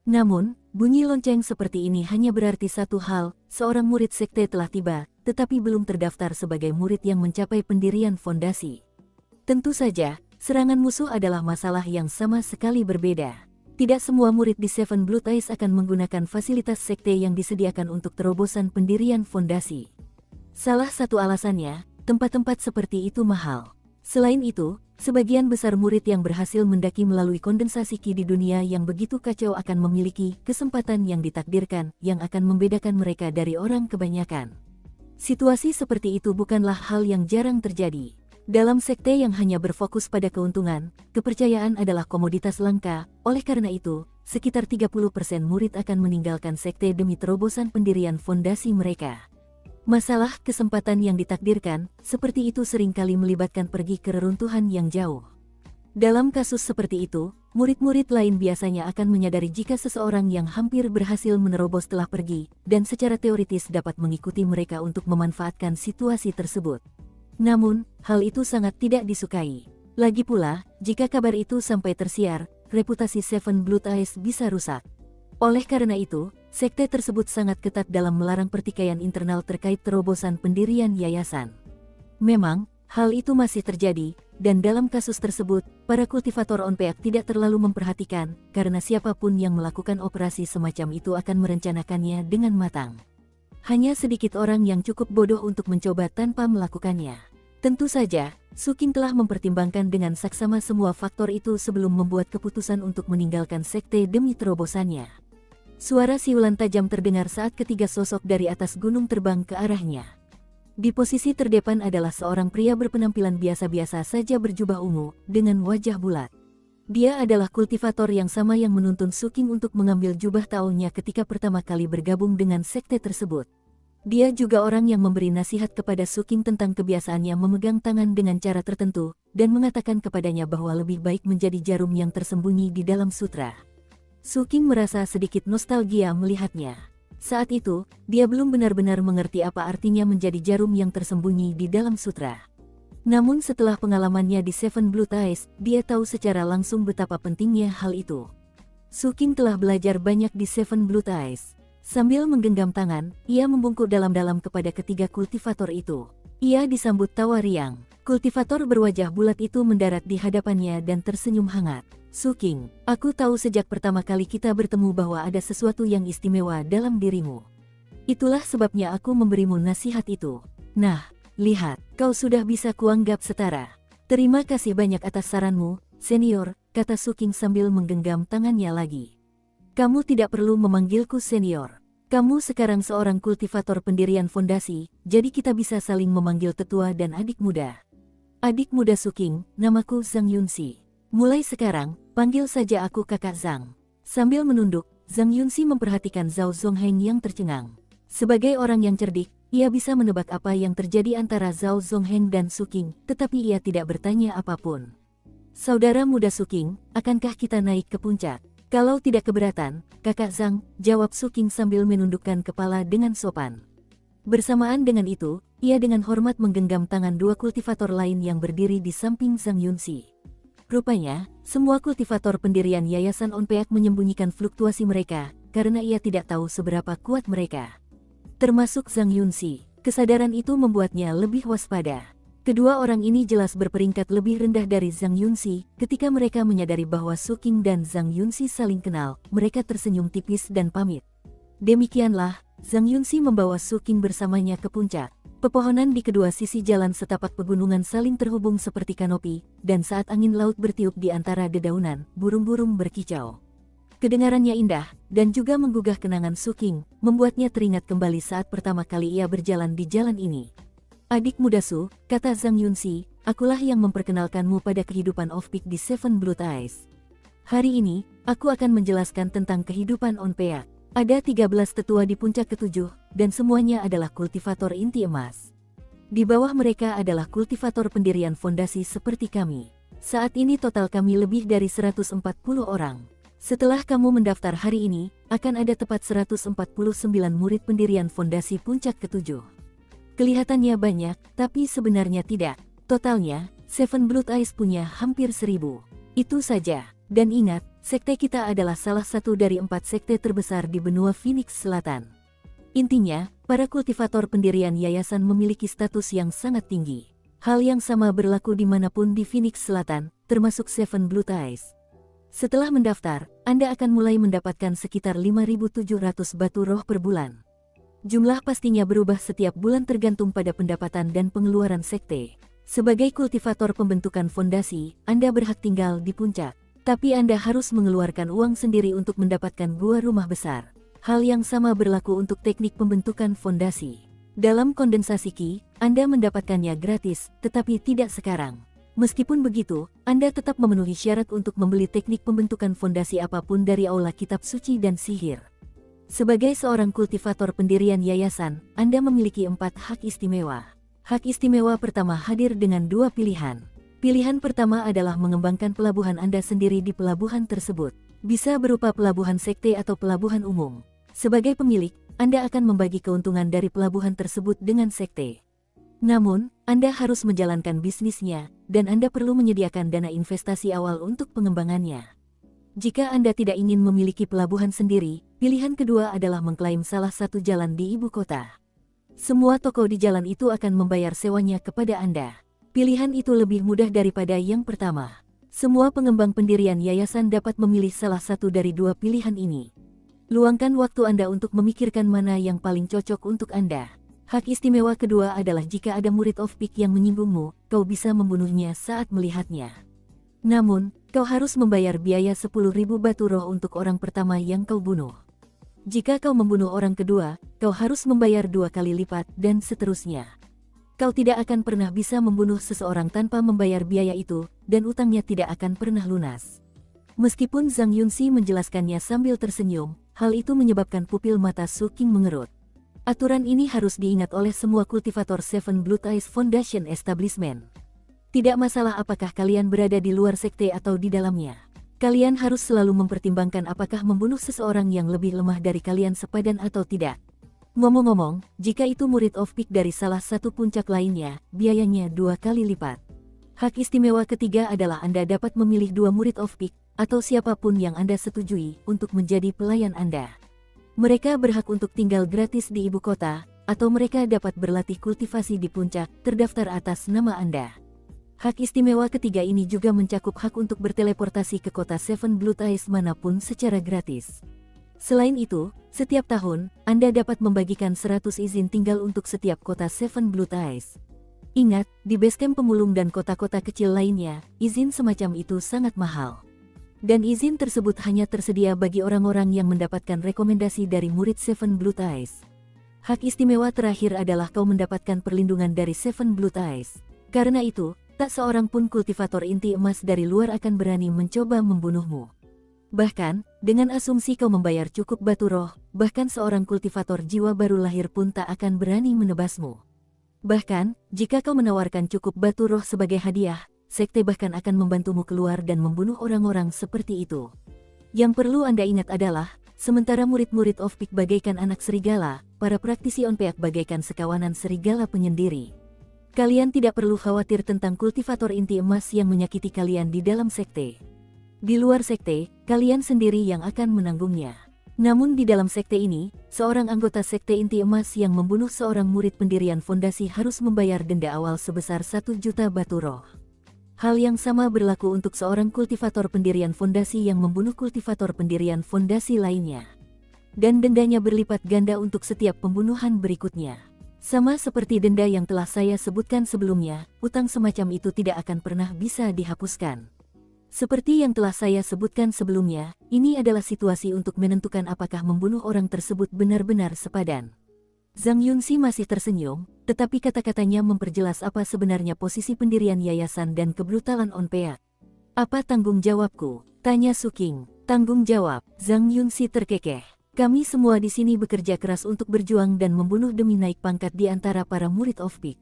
Namun, bunyi lonceng seperti ini hanya berarti satu hal, seorang murid sekte telah tiba, tetapi belum terdaftar sebagai murid yang mencapai pendirian fondasi. Tentu saja, serangan musuh adalah masalah yang sama sekali berbeda. Tidak semua murid di Seven Blood Eyes akan menggunakan fasilitas sekte yang disediakan untuk terobosan pendirian fondasi. Salah satu alasannya, tempat-tempat seperti itu mahal. Selain itu, sebagian besar murid yang berhasil mendaki melalui kondensasi ki di dunia yang begitu kacau akan memiliki kesempatan yang ditakdirkan yang akan membedakan mereka dari orang kebanyakan. Situasi seperti itu bukanlah hal yang jarang terjadi. Dalam sekte yang hanya berfokus pada keuntungan, kepercayaan adalah komoditas langka, oleh karena itu, sekitar 30% murid akan meninggalkan sekte demi terobosan pendirian fondasi mereka. Masalah kesempatan yang ditakdirkan, seperti itu seringkali melibatkan pergi ke reruntuhan yang jauh. Dalam kasus seperti itu, murid-murid lain biasanya akan menyadari jika seseorang yang hampir berhasil menerobos telah pergi, dan secara teoritis dapat mengikuti mereka untuk memanfaatkan situasi tersebut. Namun, hal itu sangat tidak disukai. Lagi pula, jika kabar itu sampai tersiar, reputasi Seven Blood Eyes bisa rusak. Oleh karena itu, sekte tersebut sangat ketat dalam melarang pertikaian internal terkait terobosan pendirian yayasan. Memang, hal itu masih terjadi, dan dalam kasus tersebut, para kultivator onpeak tidak terlalu memperhatikan, karena siapapun yang melakukan operasi semacam itu akan merencanakannya dengan matang. Hanya sedikit orang yang cukup bodoh untuk mencoba tanpa melakukannya. Tentu saja, Suking telah mempertimbangkan dengan saksama semua faktor itu sebelum membuat keputusan untuk meninggalkan sekte demi terobosannya. Suara siulan tajam terdengar saat ketiga sosok dari atas gunung terbang ke arahnya. Di posisi terdepan adalah seorang pria berpenampilan biasa-biasa saja berjubah ungu, dengan wajah bulat. Dia adalah kultivator yang sama yang menuntun Suking untuk mengambil jubah Taonya ketika pertama kali bergabung dengan sekte tersebut. Dia juga orang yang memberi nasihat kepada Suking tentang kebiasaannya memegang tangan dengan cara tertentu, dan mengatakan kepadanya bahwa lebih baik menjadi jarum yang tersembunyi di dalam sutra. Suking merasa sedikit nostalgia melihatnya. Saat itu, dia belum benar-benar mengerti apa artinya menjadi jarum yang tersembunyi di dalam sutra. Namun setelah pengalamannya di Seven Blood Eyes, dia tahu secara langsung betapa pentingnya hal itu. Suking telah belajar banyak di Seven Blood Eyes. Sambil menggenggam tangan, ia membungkuk dalam-dalam kepada ketiga kultivator itu. Ia disambut tawa riang. Kultivator berwajah bulat itu mendarat di hadapannya dan tersenyum hangat. Suking, aku tahu sejak pertama kali kita bertemu bahwa ada sesuatu yang istimewa dalam dirimu. Itulah sebabnya aku memberimu nasihat itu. Nah, lihat, kau sudah bisa kuanggap setara. Terima kasih banyak atas saranmu, senior, kata Suking sambil menggenggam tangannya lagi. Kamu tidak perlu memanggilku senior. Kamu sekarang seorang kultivator pendirian fondasi, jadi kita bisa saling memanggil tetua dan adik muda. Adik muda Suking, namaku Zhang Yunxi. Mulai sekarang, panggil saja aku kakak Zhang. Sambil menunduk, Zhang Yunxi memperhatikan Zhao Zongheng yang tercengang. Sebagai orang yang cerdik, ia bisa menebak apa yang terjadi antara Zhao Zongheng dan Suking, tetapi ia tidak bertanya apapun. Saudara muda Suking, akankah kita naik ke puncak? Kalau tidak keberatan, kakak Zhang, jawab Suking sambil menundukkan kepala dengan sopan. Bersamaan dengan itu, ia dengan hormat menggenggam tangan dua kultivator lain yang berdiri di samping Zhang Yunxi. Rupanya, semua kultivator pendirian Yayasan Onpeak menyembunyikan fluktuasi mereka, karena ia tidak tahu seberapa kuat mereka. Termasuk Zhang Yunxi. Kesadaran itu membuatnya lebih waspada. Kedua orang ini jelas berperingkat lebih rendah dari Zhang Yunxi. Ketika mereka menyadari bahwa Suking dan Zhang Yunxi saling kenal, mereka tersenyum tipis dan pamit. Demikianlah, Zhang Yunxi membawa Suking bersamanya ke puncak. Pepohonan di kedua sisi jalan setapak pegunungan saling terhubung seperti kanopi, dan saat angin laut bertiup di antara dedaunan, burung-burung berkicau. Kedengarannya indah, dan juga menggugah kenangan Su Qing, membuatnya teringat kembali saat pertama kali ia berjalan di jalan ini. Adik muda Su, kata Zhang Yunxi, akulah yang memperkenalkanmu pada kehidupan off-peak di Seven Blood Eyes. Hari ini, aku akan menjelaskan tentang kehidupan on-peak. Ada 13 tetua di puncak ketujuh, dan semuanya adalah kultivator inti emas. Di bawah mereka adalah kultivator pendirian fondasi seperti kami. Saat ini total kami lebih dari 140 orang. Setelah kamu mendaftar hari ini, akan ada tepat 149 murid pendirian fondasi puncak ketujuh. Kelihatannya banyak, tapi sebenarnya tidak. Totalnya, Seven Blood Eyes punya hampir 1000. Itu saja. Dan ingat, sekte kita adalah salah satu dari 4 sekte terbesar di benua Phoenix Selatan. Intinya, para kultivator pendirian yayasan memiliki status yang sangat tinggi. Hal yang sama berlaku dimanapun di Phoenix Selatan, termasuk Seven Blood Eyes. Setelah mendaftar, Anda akan mulai mendapatkan sekitar 5.700 batu roh per bulan. Jumlah pastinya berubah setiap bulan tergantung pada pendapatan dan pengeluaran sekte. Sebagai kultivator pembentukan fondasi, Anda berhak tinggal di puncak. Tapi Anda harus mengeluarkan uang sendiri untuk mendapatkan gua rumah besar. Hal yang sama berlaku untuk teknik pembentukan fondasi. Dalam kondensasi Qi, Anda mendapatkannya gratis, tetapi tidak sekarang. Meskipun begitu, Anda tetap memenuhi syarat untuk membeli teknik pembentukan fondasi apapun dari aula kitab suci dan sihir. Sebagai seorang kultivator pendirian yayasan, Anda memiliki 4 hak istimewa. Hak istimewa pertama hadir dengan 2 pilihan. Pilihan pertama adalah mengembangkan pelabuhan Anda sendiri di pelabuhan tersebut. Bisa berupa pelabuhan sekte atau pelabuhan umum. Sebagai pemilik, Anda akan membagi keuntungan dari pelabuhan tersebut dengan sekte. Namun, Anda harus menjalankan bisnisnya, dan Anda perlu menyediakan dana investasi awal untuk pengembangannya. Jika Anda tidak ingin memiliki pelabuhan sendiri, pilihan kedua adalah mengklaim salah satu jalan di ibu kota. Semua toko di jalan itu akan membayar sewanya kepada Anda. Pilihan itu lebih mudah daripada yang pertama. Semua pengembang pendirian yayasan dapat memilih salah satu dari 2 pilihan ini. Luangkan waktu Anda untuk memikirkan mana yang paling cocok untuk Anda. Hak istimewa kedua adalah jika ada murid off-peak yang menyinggungmu, kau bisa membunuhnya saat melihatnya. Namun, kau harus membayar biaya 10.000 batu roh untuk orang pertama yang kau bunuh. Jika kau membunuh orang kedua, kau harus membayar 2 kali lipat, dan seterusnya. Kau tidak akan pernah bisa membunuh seseorang tanpa membayar biaya itu, dan utangnya tidak akan pernah lunas. Meskipun Zhang Yunxi menjelaskannya sambil tersenyum, hal itu menyebabkan pupil mata Su Qing mengerut. Aturan ini harus diingat oleh semua kultivator Seven Blood Eyes Foundation Establishment. Tidak masalah apakah kalian berada di luar sekte atau di dalamnya. Kalian harus selalu mempertimbangkan apakah membunuh seseorang yang lebih lemah dari kalian sepadan atau tidak. Ngomong-ngomong, jika itu murid off-peak dari salah satu puncak lainnya, biayanya 2 kali lipat. Hak istimewa ketiga adalah Anda dapat memilih 2 murid off-peak, atau siapapun yang Anda setujui, untuk menjadi pelayan Anda. Mereka berhak untuk tinggal gratis di ibu kota, atau mereka dapat berlatih kultivasi di puncak, terdaftar atas nama Anda. Hak istimewa ketiga ini juga mencakup hak untuk berteleportasi ke kota Seven Blood Eyes manapun secara gratis. Selain itu, setiap tahun, Anda dapat membagikan 100 izin tinggal untuk setiap kota Seven Blood Eyes. Ingat, di basecamp pemulung dan kota-kota kecil lainnya, izin semacam itu sangat mahal. Dan izin tersebut hanya tersedia bagi orang-orang yang mendapatkan rekomendasi dari murid Seven Blood Eyes. Hak istimewa terakhir adalah kau mendapatkan perlindungan dari Seven Blood Eyes. Karena itu, tak seorang pun kultivator inti emas dari luar akan berani mencoba membunuhmu. Bahkan, dengan asumsi kau membayar cukup batu roh, bahkan seorang kultivator jiwa baru lahir pun tak akan berani menebasmu. Bahkan, jika kau menawarkan cukup batu roh sebagai hadiah, sekte bahkan akan membantumu keluar dan membunuh orang-orang seperti itu. Yang perlu Anda ingat adalah, sementara murid-murid off-peak bagaikan anak serigala, para praktisi on-peak bagaikan sekawanan serigala penyendiri. Kalian tidak perlu khawatir tentang kultivator inti emas yang menyakiti kalian di dalam sekte. Di luar sekte, kalian sendiri yang akan menanggungnya. Namun di dalam sekte ini, seorang anggota sekte inti emas yang membunuh seorang murid pendirian fondasi harus membayar denda awal sebesar 1 juta batu roh. Hal yang sama berlaku untuk seorang kultivator pendirian fondasi yang membunuh kultivator pendirian fondasi lainnya. Dan dendanya berlipat ganda untuk setiap pembunuhan berikutnya. Sama seperti denda yang telah saya sebutkan sebelumnya, utang semacam itu tidak akan pernah bisa dihapuskan. Seperti yang telah saya sebutkan sebelumnya, ini adalah situasi untuk menentukan apakah membunuh orang tersebut benar-benar sepadan. Zhang Yunxi masih tersenyum, tetapi kata-katanya memperjelas apa sebenarnya posisi pendirian yayasan dan kebrutalan Onpeak. Apa tanggung jawabku? Tanya Su Qing. Tanggung jawab, Zhang Yunxi terkekeh. Kami semua di sini bekerja keras untuk berjuang dan membunuh demi naik pangkat di antara para murid Off-Peak.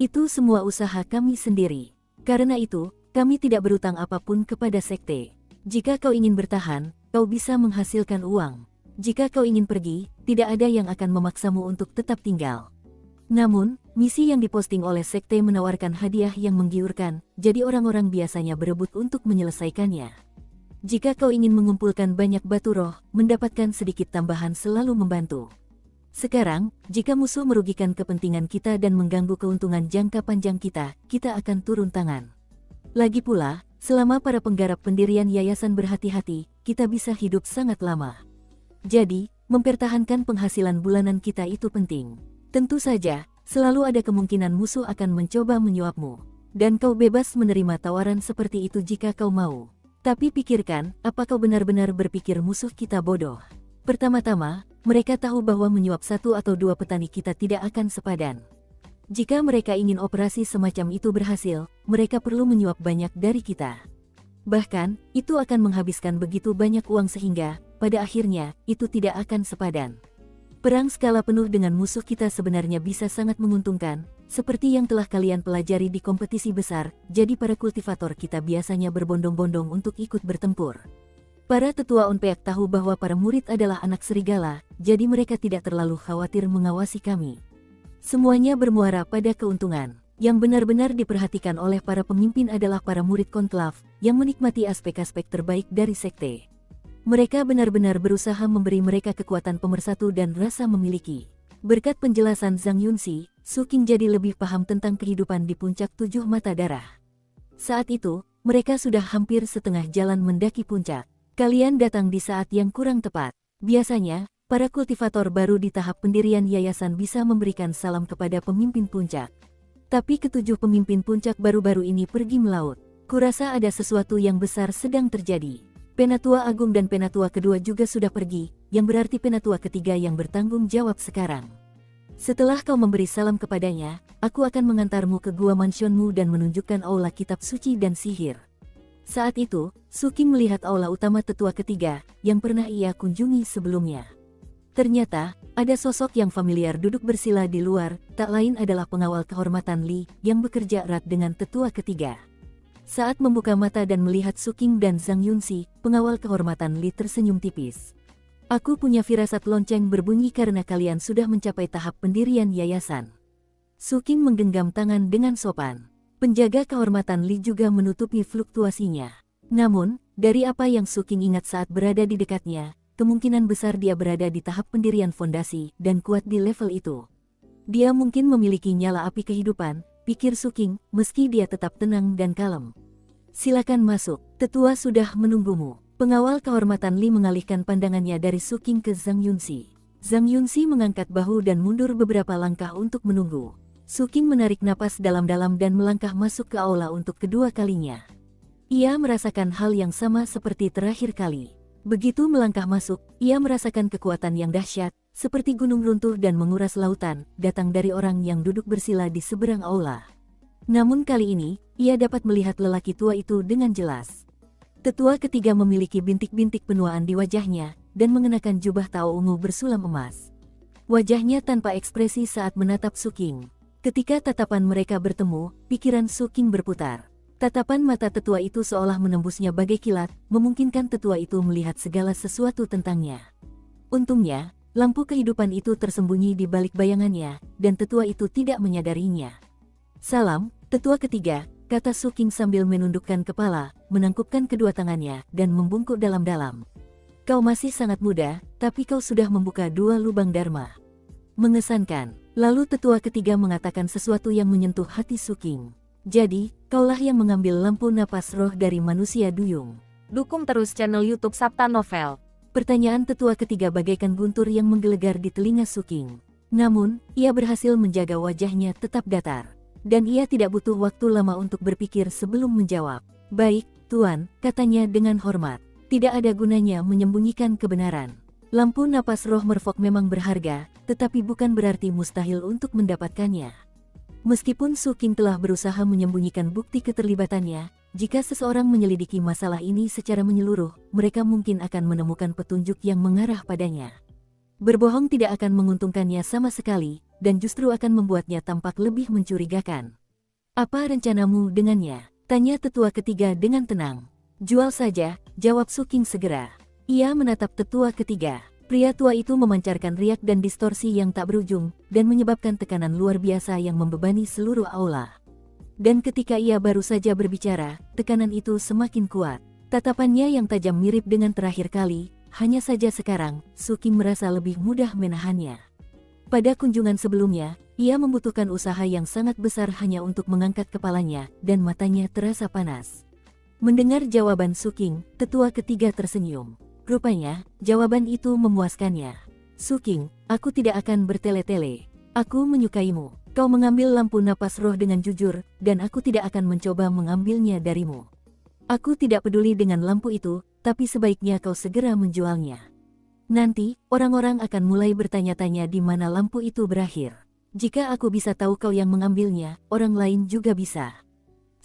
Itu semua usaha kami sendiri. Karena itu, kami tidak berutang apapun kepada sekte. Jika kau ingin bertahan, kau bisa menghasilkan uang. Jika kau ingin pergi, tidak ada yang akan memaksamu untuk tetap tinggal. Namun, misi yang diposting oleh sekte menawarkan hadiah yang menggiurkan, jadi orang-orang biasanya berebut untuk menyelesaikannya. Jika kau ingin mengumpulkan banyak batu roh, mendapatkan sedikit tambahan selalu membantu. Sekarang, jika musuh merugikan kepentingan kita dan mengganggu keuntungan jangka panjang kita akan turun tangan. Lagi pula, selama para penggarap pendirian yayasan berhati-hati, kita bisa hidup sangat lama. Jadi, mempertahankan penghasilan bulanan kita itu penting. Tentu saja, selalu ada kemungkinan musuh akan mencoba menyuapmu. Dan kau bebas menerima tawaran seperti itu jika kau mau. Tapi pikirkan, apa kau benar-benar berpikir musuh kita bodoh? Pertama-tama, mereka tahu bahwa menyuap 1 atau 2 petani kita tidak akan sepadan. Jika mereka ingin operasi semacam itu berhasil, mereka perlu menyuap banyak dari kita. Bahkan, itu akan menghabiskan begitu banyak uang sehingga, pada akhirnya, itu tidak akan sepadan. Perang skala penuh dengan musuh kita sebenarnya bisa sangat menguntungkan, seperti yang telah kalian pelajari di kompetisi besar, jadi para kultivator kita biasanya berbondong-bondong untuk ikut bertempur. Para tetua Onpeak tahu bahwa para murid adalah anak serigala, jadi mereka tidak terlalu khawatir mengawasi kami. Semuanya bermuara pada keuntungan. Yang benar-benar diperhatikan oleh para pemimpin adalah para murid konklav, yang menikmati aspek-aspek terbaik dari sekte. Mereka benar-benar berusaha memberi mereka kekuatan pemersatu dan rasa memiliki. Berkat penjelasan Zhang Yunxi, Su Qing jadi lebih paham tentang kehidupan di puncak 7 mata darah. Saat itu, mereka sudah hampir setengah jalan mendaki puncak. Kalian datang di saat yang kurang tepat. Biasanya, para kultivator baru di tahap pendirian yayasan bisa memberikan salam kepada pemimpin puncak. Tapi ketujuh pemimpin puncak baru-baru ini pergi melaut. Kurasa ada sesuatu yang besar sedang terjadi. Penatua Agung dan Penatua kedua juga sudah pergi, yang berarti Penatua ketiga yang bertanggung jawab sekarang. Setelah kau memberi salam kepadanya, aku akan mengantarmu ke gua mansionmu dan menunjukkan aula kitab suci dan sihir. Saat itu, Su Qing melihat aula utama tetua ketiga, yang pernah ia kunjungi sebelumnya. Ternyata, ada sosok yang familiar duduk bersila di luar, tak lain adalah pengawal kehormatan Li, yang bekerja erat dengan tetua ketiga. Saat membuka mata dan melihat Su Qing dan Zhang Yunxi, pengawal kehormatan Li tersenyum tipis. Aku punya firasat lonceng berbunyi karena kalian sudah mencapai tahap pendirian yayasan. Su Qing menggenggam tangan dengan sopan. Penjaga kehormatan Li juga menutupi fluktuasinya. Namun, dari apa yang Su Qing ingat saat berada di dekatnya, kemungkinan besar dia berada di tahap pendirian fondasi dan kuat di level itu. Dia mungkin memiliki nyala api kehidupan, pikir Su Qing, meski dia tetap tenang dan kalem. Silakan masuk, tetua sudah menunggumu. Pengawal kehormatan Li mengalihkan pandangannya dari Su Qing ke Zhang Yunxi. Zhang Yunxi mengangkat bahu dan mundur beberapa langkah untuk menunggu. Su Qing menarik napas dalam-dalam dan melangkah masuk ke aula untuk kedua kalinya. Ia merasakan hal yang sama seperti terakhir kali. Begitu melangkah masuk, ia merasakan kekuatan yang dahsyat, seperti gunung runtuh dan menguras lautan, datang dari orang yang duduk bersila di seberang aula. Namun kali ini, ia dapat melihat lelaki tua itu dengan jelas. Tetua ketiga memiliki bintik-bintik penuaan di wajahnya, dan mengenakan jubah tao ungu bersulam emas. Wajahnya tanpa ekspresi saat menatap Su Qing. Ketika tatapan mereka bertemu, pikiran Su Qing berputar. Tatapan mata tetua itu seolah menembusnya bagai kilat, memungkinkan tetua itu melihat segala sesuatu tentangnya. Untungnya, lampu kehidupan itu tersembunyi di balik bayangannya, dan tetua itu tidak menyadarinya. Salam, tetua ketiga, kata Su Qing sambil menundukkan kepala, menangkupkan kedua tangannya, dan membungkuk dalam-dalam. Kau masih sangat muda, tapi kau sudah membuka 2 lubang dharma. Mengesankan. Lalu tetua ketiga mengatakan sesuatu yang menyentuh hati Su Qing. Jadi, kaulah yang mengambil lampu napas roh dari manusia duyung. Dukung terus channel YouTube Sabta Novel. Pertanyaan tetua ketiga bagaikan guntur yang menggelegar di telinga Su Qing. Namun, ia berhasil menjaga wajahnya tetap datar. Dan ia tidak butuh waktu lama untuk berpikir sebelum menjawab. Baik, Tuan, katanya dengan hormat. Tidak ada gunanya menyembunyikan kebenaran. Lampu napas roh merfolk memang berharga, tetapi bukan berarti mustahil untuk mendapatkannya. Meskipun Su King telah berusaha menyembunyikan bukti keterlibatannya, jika seseorang menyelidiki masalah ini secara menyeluruh, mereka mungkin akan menemukan petunjuk yang mengarah padanya. Berbohong tidak akan menguntungkannya sama sekali, dan justru akan membuatnya tampak lebih mencurigakan. Apa rencanamu dengannya? Tanya tetua ketiga dengan tenang. Jual saja, jawab Su King segera. Ia menatap tetua ketiga. Pria tua itu memancarkan riak dan distorsi yang tak berujung, dan menyebabkan tekanan luar biasa yang membebani seluruh aula. Dan ketika ia baru saja berbicara, tekanan itu semakin kuat. Tatapannya yang tajam mirip dengan terakhir kali, hanya saja sekarang, Su King merasa lebih mudah menahannya. Pada kunjungan sebelumnya, ia membutuhkan usaha yang sangat besar hanya untuk mengangkat kepalanya, dan matanya terasa panas. Mendengar jawaban Su King, tetua ketiga tersenyum. Rupanya, jawaban itu memuaskannya. Su King, aku tidak akan bertele-tele. Aku menyukaimu. Kau mengambil lampu napas roh dengan jujur, dan aku tidak akan mencoba mengambilnya darimu. Aku tidak peduli dengan lampu itu, tapi sebaiknya kau segera menjualnya. Nanti, orang-orang akan mulai bertanya-tanya di mana lampu itu berakhir. Jika aku bisa tahu kau yang mengambilnya, orang lain juga bisa.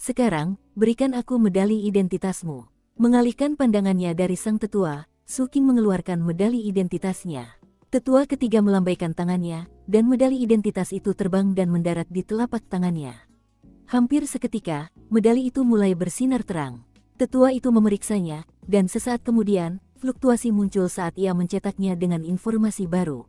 Sekarang, berikan aku medali identitasmu. Mengalihkan pandangannya dari sang tetua, Su King mengeluarkan medali identitasnya. Tetua ketiga melambaikan tangannya, dan medali identitas itu terbang dan mendarat di telapak tangannya. Hampir seketika, medali itu mulai bersinar terang. Tetua itu memeriksanya, dan sesaat kemudian, fluktuasi muncul saat ia mencetaknya dengan informasi baru.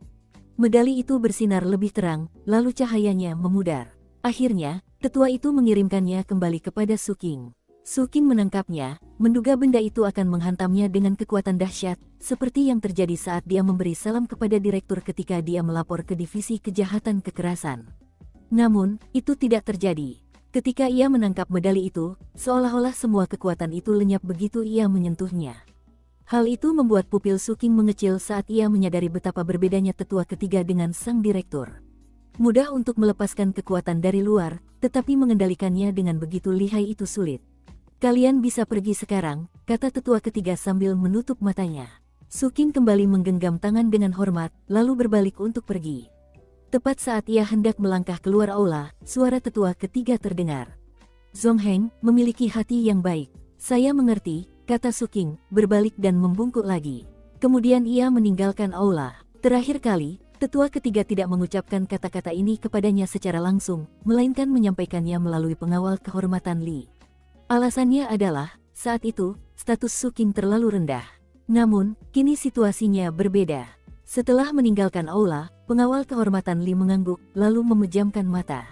Medali itu bersinar lebih terang, lalu cahayanya memudar. Akhirnya, tetua itu mengirimkannya kembali kepada Su King. Su King menangkapnya, menduga benda itu akan menghantamnya dengan kekuatan dahsyat, seperti yang terjadi saat dia memberi salam kepada direktur ketika dia melapor ke divisi kejahatan kekerasan. Namun, itu tidak terjadi. Ketika ia menangkap medali itu, seolah-olah semua kekuatan itu lenyap begitu ia menyentuhnya. Hal itu membuat pupil Su King mengecil saat ia menyadari betapa berbedanya tetua ketiga dengan sang direktur. Mudah untuk melepaskan kekuatan dari luar, tetapi mengendalikannya dengan begitu lihai itu sulit. Kalian bisa pergi sekarang, kata tetua ketiga sambil menutup matanya. Su King kembali menggenggam tangan dengan hormat, lalu berbalik untuk pergi. Tepat saat ia hendak melangkah keluar aula, suara tetua ketiga terdengar. Zhong Heng memiliki hati yang baik. Saya mengerti, kata Su King, berbalik dan membungkuk lagi. Kemudian ia meninggalkan aula. Terakhir kali, tetua ketiga tidak mengucapkan kata-kata ini kepadanya secara langsung, melainkan menyampaikannya melalui pengawal kehormatan Li. Alasannya adalah, saat itu, status Su King terlalu rendah. Namun, kini situasinya berbeda. Setelah meninggalkan aula, pengawal kehormatan Li mengangguk, lalu memejamkan mata.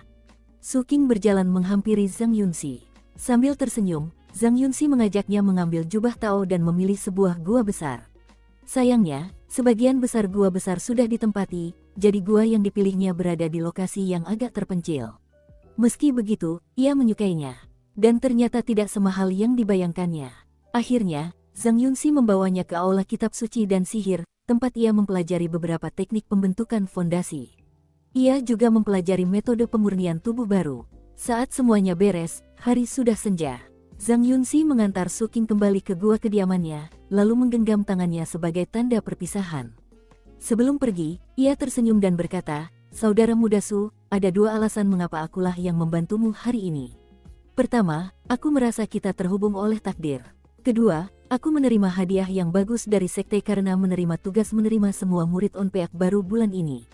Su King berjalan menghampiri Zhang Yunxi. Sambil tersenyum, Zhang Yunxi mengajaknya mengambil jubah Tao dan memilih sebuah gua besar. Sayangnya, sebagian besar gua besar sudah ditempati, jadi gua yang dipilihnya berada di lokasi yang agak terpencil. Meski begitu, ia menyukainya. Dan ternyata tidak semahal yang dibayangkannya. Akhirnya, Zhang Yunxi membawanya ke aula kitab suci dan sihir, tempat ia mempelajari beberapa teknik pembentukan fondasi. Ia juga mempelajari metode pemurnian tubuh baru. Saat semuanya beres, hari sudah senja. Zhang Yunxi mengantar Su King kembali ke gua kediamannya, lalu menggenggam tangannya sebagai tanda perpisahan. Sebelum pergi, ia tersenyum dan berkata, "Saudara muda Su, ada dua alasan mengapa akulah yang membantumu hari ini. Pertama, aku merasa kita terhubung oleh takdir. Kedua, aku menerima hadiah yang bagus dari sekte karena menerima tugas menerima semua murid onpeak baru bulan ini.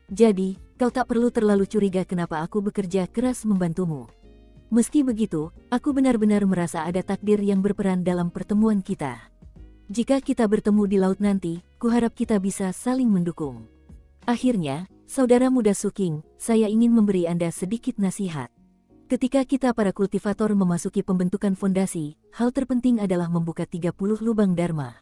Jadi, kau tak perlu terlalu curiga kenapa aku bekerja keras membantumu. Meski begitu, aku benar-benar merasa ada takdir yang berperan dalam pertemuan kita. Jika kita bertemu di laut nanti, kuharap kita bisa saling mendukung. Akhirnya, saudara muda Su King, saya ingin memberi Anda sedikit nasihat. Ketika kita para kultivator memasuki pembentukan fondasi, hal terpenting adalah membuka 30 lubang dharma.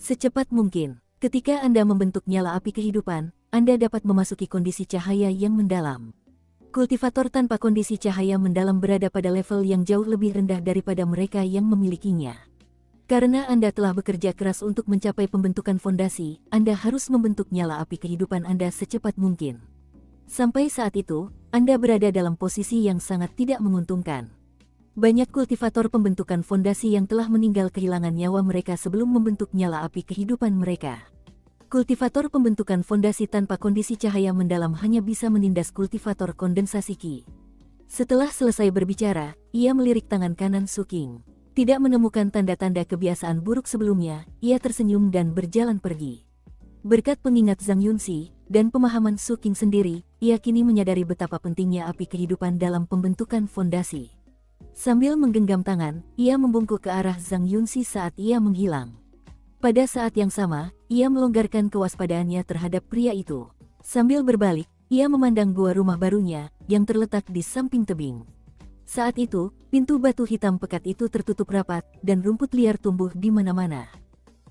Secepat mungkin, ketika Anda membentuk nyala api kehidupan, Anda dapat memasuki kondisi cahaya yang mendalam. Kultivator tanpa kondisi cahaya mendalam berada pada level yang jauh lebih rendah daripada mereka yang memilikinya. Karena Anda telah bekerja keras untuk mencapai pembentukan fondasi, Anda harus membentuk nyala api kehidupan Anda secepat mungkin. Sampai saat itu, Anda berada dalam posisi yang sangat tidak menguntungkan. Banyak kultivator pembentukan fondasi yang telah meninggal kehilangan nyawa mereka sebelum membentuk nyala api kehidupan mereka. Kultivator pembentukan fondasi tanpa kondisi cahaya mendalam hanya bisa menindas kultivator kondensasi Qi. Setelah selesai berbicara, ia melirik tangan kanan Su Qing. Tidak menemukan tanda-tanda kebiasaan buruk sebelumnya, ia tersenyum dan berjalan pergi. Berkat pengingat Zhang Yunxi dan pemahaman Su Qing sendiri, ia kini menyadari betapa pentingnya api kehidupan dalam pembentukan fondasi. Sambil menggenggam tangan, ia membungkuk ke arah Zhang Yunxi saat ia menghilang. Pada saat yang sama, ia melonggarkan kewaspadaannya terhadap pria itu. Sambil berbalik, ia memandang gua rumah barunya yang terletak di samping tebing. Saat itu, pintu batu hitam pekat itu tertutup rapat dan rumput liar tumbuh di mana-mana.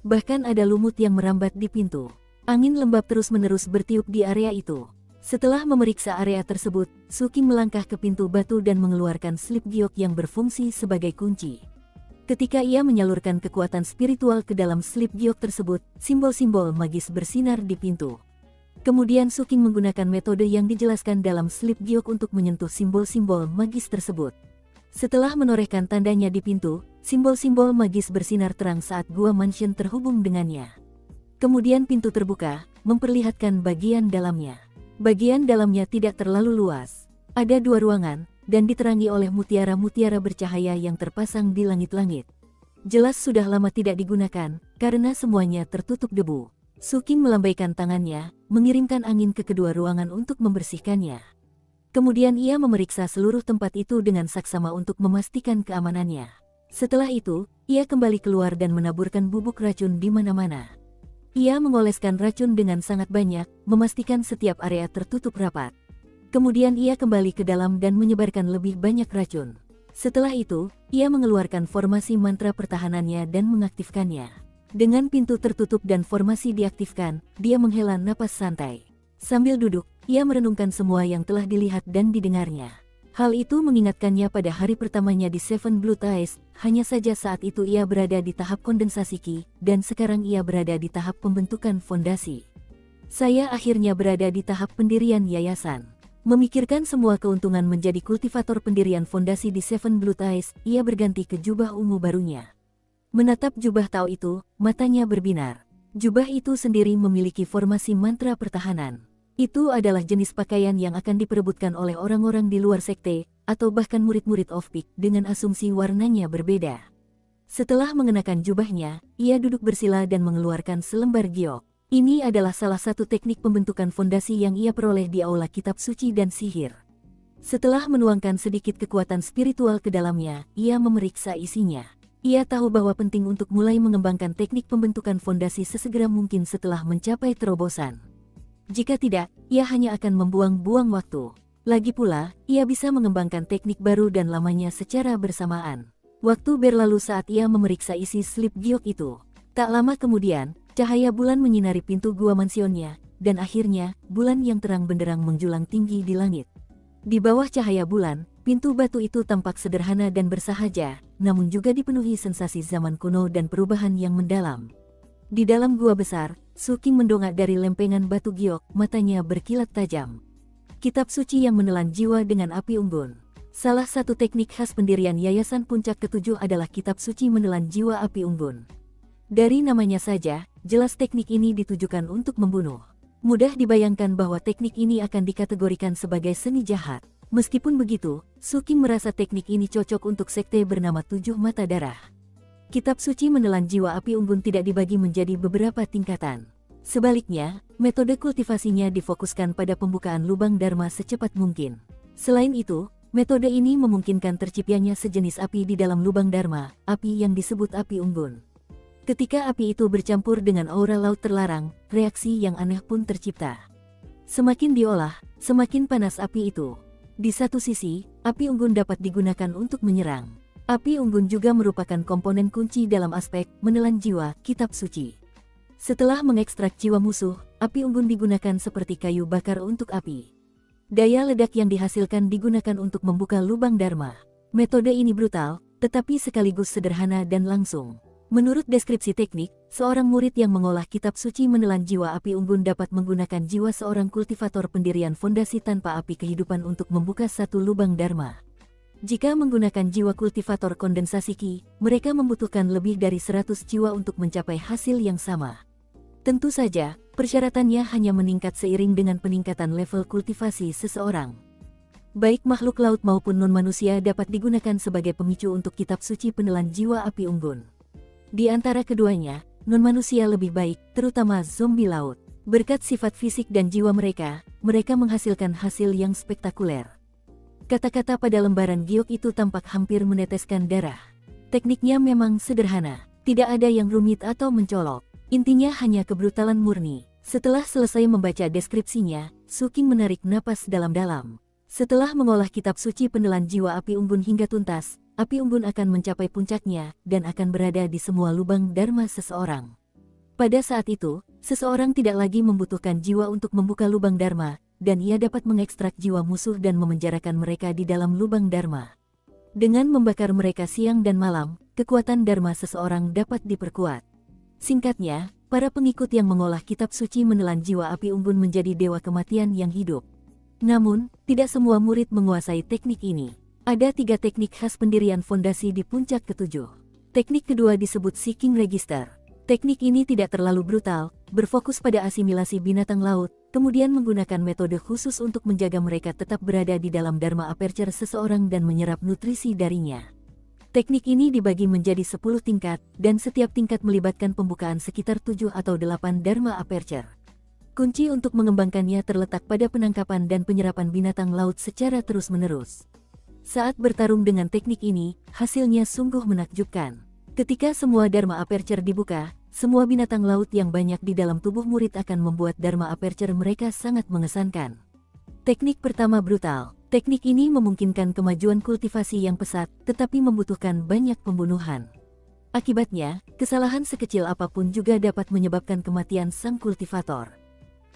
Bahkan ada lumut yang merambat di pintu. Angin lembab terus-menerus bertiup di area itu. Setelah memeriksa area tersebut, Su Qing melangkah ke pintu batu dan mengeluarkan slip giok yang berfungsi sebagai kunci. Ketika ia menyalurkan kekuatan spiritual ke dalam slip giok tersebut, simbol-simbol magis bersinar di pintu. Kemudian Su Qing menggunakan metode yang dijelaskan dalam slip giok untuk menyentuh simbol-simbol magis tersebut. Setelah menorehkan tandanya di pintu, simbol-simbol magis bersinar terang saat gua mansion terhubung dengannya. Kemudian pintu terbuka, memperlihatkan bagian dalamnya. Bagian dalamnya tidak terlalu luas. Ada 2 ruangan, dan diterangi oleh mutiara-mutiara bercahaya yang terpasang di langit-langit. Jelas sudah lama tidak digunakan, karena semuanya tertutup debu. Su Qing melambaikan tangannya, mengirimkan angin ke kedua ruangan untuk membersihkannya. Kemudian ia memeriksa seluruh tempat itu dengan saksama untuk memastikan keamanannya. Setelah itu, ia kembali keluar dan menaburkan bubuk racun di mana-mana. Ia mengoleskan racun dengan sangat banyak, memastikan setiap area tertutup rapat. Kemudian ia kembali ke dalam dan menyebarkan lebih banyak racun. Setelah itu, ia mengeluarkan formasi mantra pertahanannya dan mengaktifkannya. Dengan pintu tertutup dan formasi diaktifkan, dia menghela napas santai. Sambil duduk, ia merenungkan semua yang telah dilihat dan didengarnya. Hal itu mengingatkannya pada hari pertamanya di Seven Blood Eyes, hanya saja saat itu ia berada di tahap kondensasi Qi, dan sekarang ia berada di tahap pembentukan fondasi. Saya akhirnya berada di tahap pendirian yayasan. Memikirkan semua keuntungan menjadi kultivator pendirian fondasi di Seven Blood Eyes, ia berganti ke jubah ungu barunya. Menatap jubah Tao itu, matanya berbinar. Jubah itu sendiri memiliki formasi mantra pertahanan. Itu adalah jenis pakaian yang akan diperebutkan oleh orang-orang di luar sekte, atau bahkan murid-murid Off-Peak dengan asumsi warnanya berbeda. Setelah mengenakan jubahnya, ia duduk bersila dan mengeluarkan selembar giok. Ini adalah salah satu teknik pembentukan fondasi yang ia peroleh di aula kitab suci dan sihir. Setelah menuangkan sedikit kekuatan spiritual ke dalamnya, ia memeriksa isinya. Ia tahu bahwa penting untuk mulai mengembangkan teknik pembentukan fondasi sesegera mungkin setelah mencapai terobosan. Jika tidak, ia hanya akan membuang-buang waktu. Lagi pula, ia bisa mengembangkan teknik baru dan lamanya secara bersamaan. Waktu berlalu saat ia memeriksa isi slip giok itu. Tak lama kemudian, cahaya bulan menyinari pintu gua mansionnya, dan akhirnya, bulan yang terang benderang menjulang tinggi di langit. Di bawah cahaya bulan, pintu batu itu tampak sederhana dan bersahaja, namun juga dipenuhi sensasi zaman kuno dan perubahan yang mendalam. Di dalam gua besar, Su Qing mendongak dari lempengan batu giok, matanya berkilat tajam. Kitab suci yang menelan jiwa dengan api unggun. Salah satu teknik khas pendirian Yayasan Puncak Ketujuh adalah kitab suci menelan jiwa api unggun. Dari namanya saja, jelas teknik ini ditujukan untuk membunuh. Mudah dibayangkan bahwa teknik ini akan dikategorikan sebagai seni jahat. Meskipun begitu, Su Qing merasa teknik ini cocok untuk sekte bernama Tujuh Mata Darah. Kitab suci menelan jiwa api unggun tidak dibagi menjadi beberapa tingkatan. Sebaliknya, metode kultivasinya difokuskan pada pembukaan lubang dharma secepat mungkin. Selain itu, metode ini memungkinkan terciptanya sejenis api di dalam lubang dharma, api yang disebut api unggun. Ketika api itu bercampur dengan aura laut terlarang, reaksi yang aneh pun tercipta. Semakin diolah, semakin panas api itu. Di satu sisi, api unggun dapat digunakan untuk menyerang. Api unggun juga merupakan komponen kunci dalam aspek menelan jiwa kitab suci. Setelah mengekstrak jiwa musuh, api unggun digunakan seperti kayu bakar untuk api. Daya ledak yang dihasilkan digunakan untuk membuka lubang dharma. Metode ini brutal, tetapi sekaligus sederhana dan langsung. Menurut deskripsi teknik, seorang murid yang mengolah kitab suci menelan jiwa api unggun dapat menggunakan jiwa seorang kultivator pendirian fondasi tanpa api kehidupan untuk membuka satu lubang dharma. Jika menggunakan jiwa kultivator kondensasi Qi, mereka membutuhkan lebih dari 100 jiwa untuk mencapai hasil yang sama. Tentu saja, persyaratannya hanya meningkat seiring dengan peningkatan level kultivasi seseorang. Baik makhluk laut maupun non-manusia dapat digunakan sebagai pemicu untuk kitab suci penelan jiwa api unggun. Di antara keduanya, non-manusia lebih baik, terutama zombie laut. Berkat sifat fisik dan jiwa mereka menghasilkan hasil yang spektakuler. Kata-kata pada lembaran giok itu tampak hampir meneteskan darah. Tekniknya memang sederhana, tidak ada yang rumit atau mencolok. Intinya hanya kebrutalan murni. Setelah selesai membaca deskripsinya, Su Qing menarik napas dalam-dalam. Setelah mengolah kitab suci penelan jiwa api unggun hingga tuntas, api unggun akan mencapai puncaknya dan akan berada di semua lubang dharma seseorang. Pada saat itu, seseorang tidak lagi membutuhkan jiwa untuk membuka lubang dharma, dan ia dapat mengekstrak jiwa musuh dan memenjarakan mereka di dalam lubang dharma. Dengan membakar mereka siang dan malam, kekuatan dharma seseorang dapat diperkuat. Singkatnya, para pengikut yang mengolah kitab suci menelan jiwa api unggun menjadi dewa kematian yang hidup. Namun, tidak semua murid menguasai teknik ini. Ada 3 teknik khas pendirian fondasi di puncak ketujuh. Teknik kedua disebut Seeking Register. Teknik ini tidak terlalu brutal, berfokus pada asimilasi binatang laut, kemudian menggunakan metode khusus untuk menjaga mereka tetap berada di dalam dharma aperture seseorang dan menyerap nutrisi darinya. Teknik ini dibagi menjadi 10 tingkat, dan setiap tingkat melibatkan pembukaan sekitar 7 atau 8 dharma aperture. Kunci untuk mengembangkannya terletak pada penangkapan dan penyerapan binatang laut secara terus-menerus. Saat bertarung dengan teknik ini, hasilnya sungguh menakjubkan. Ketika semua dharma aperture dibuka, semua binatang laut yang banyak di dalam tubuh murid akan membuat dharma aperture mereka sangat mengesankan. Teknik pertama brutal. Teknik ini memungkinkan kemajuan kultivasi yang pesat, tetapi membutuhkan banyak pembunuhan. Akibatnya, kesalahan sekecil apapun juga dapat menyebabkan kematian sang kultivator.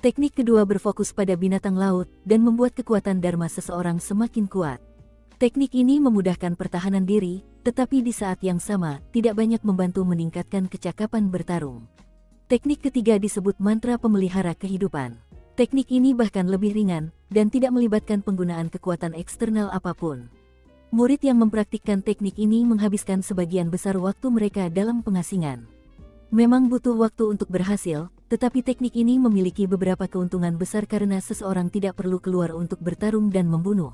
Teknik kedua berfokus pada binatang laut, dan membuat kekuatan dharma seseorang semakin kuat. Teknik ini memudahkan pertahanan diri, tetapi di saat yang sama, tidak banyak membantu meningkatkan kecakapan bertarung. Teknik ketiga disebut mantra pemelihara kehidupan. Teknik ini bahkan lebih ringan, dan tidak melibatkan penggunaan kekuatan eksternal apapun. Murid yang mempraktikkan teknik ini menghabiskan sebagian besar waktu mereka dalam pengasingan. Memang butuh waktu untuk berhasil, tetapi teknik ini memiliki beberapa keuntungan besar karena seseorang tidak perlu keluar untuk bertarung dan membunuh.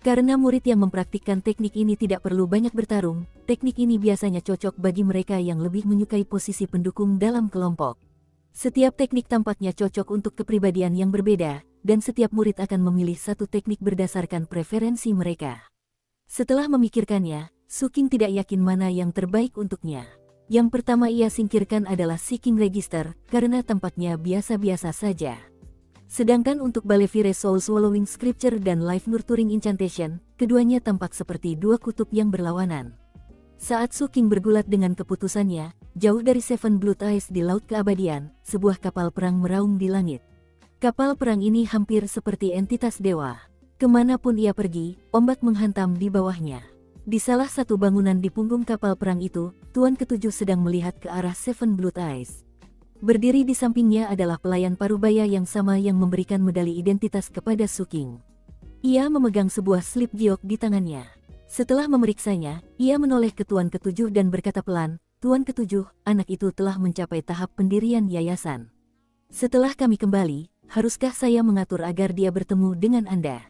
Karena murid yang mempraktikkan teknik ini tidak perlu banyak bertarung, teknik ini biasanya cocok bagi mereka yang lebih menyukai posisi pendukung dalam kelompok. Setiap teknik tampaknya cocok untuk kepribadian yang berbeda, dan setiap murid akan memilih satu teknik berdasarkan preferensi mereka. Setelah memikirkannya, Su Qing tidak yakin mana yang terbaik untuknya. Yang pertama ia singkirkan adalah Seeking Register, karena tampaknya biasa-biasa saja. Sedangkan untuk Balefire Soul Swallowing Scripture dan Life Nurturing Incantation, keduanya tampak seperti dua kutub yang berlawanan. Saat Su Qing bergulat dengan keputusannya, jauh dari Seven Blood Eyes di Laut Keabadian, sebuah kapal perang meraung di langit. Kapal perang ini hampir seperti entitas dewa. Kemanapun ia pergi, ombak menghantam di bawahnya. Di salah satu bangunan di punggung kapal perang itu, Tuan Ketujuh sedang melihat ke arah Seven Blood Eyes. Berdiri di sampingnya adalah pelayan parubaya yang sama yang memberikan medali identitas kepada Su Qing. Ia memegang sebuah slip giok di tangannya. Setelah memeriksanya, ia menoleh ke Tuan Ketujuh dan berkata pelan, "Tuan Ketujuh, anak itu telah mencapai tahap pendirian yayasan. Setelah kami kembali, haruskah saya mengatur agar dia bertemu dengan Anda?"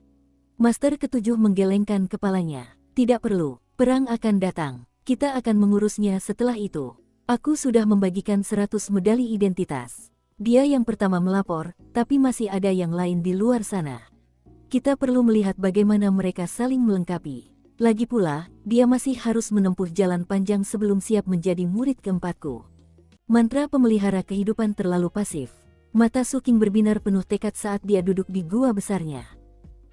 Master Ketujuh menggelengkan kepalanya. "Tidak perlu, perang akan datang. Kita akan mengurusnya setelah itu. Aku sudah membagikan 100 medali identitas. Dia yang pertama melapor, tapi masih ada yang lain di luar sana. Kita perlu melihat bagaimana mereka saling melengkapi. Lagi pula, dia masih harus menempuh jalan panjang sebelum siap menjadi murid keempatku." Mantra pemelihara kehidupan terlalu pasif. Mata Su Qing berbinar penuh tekad saat dia duduk di gua besarnya.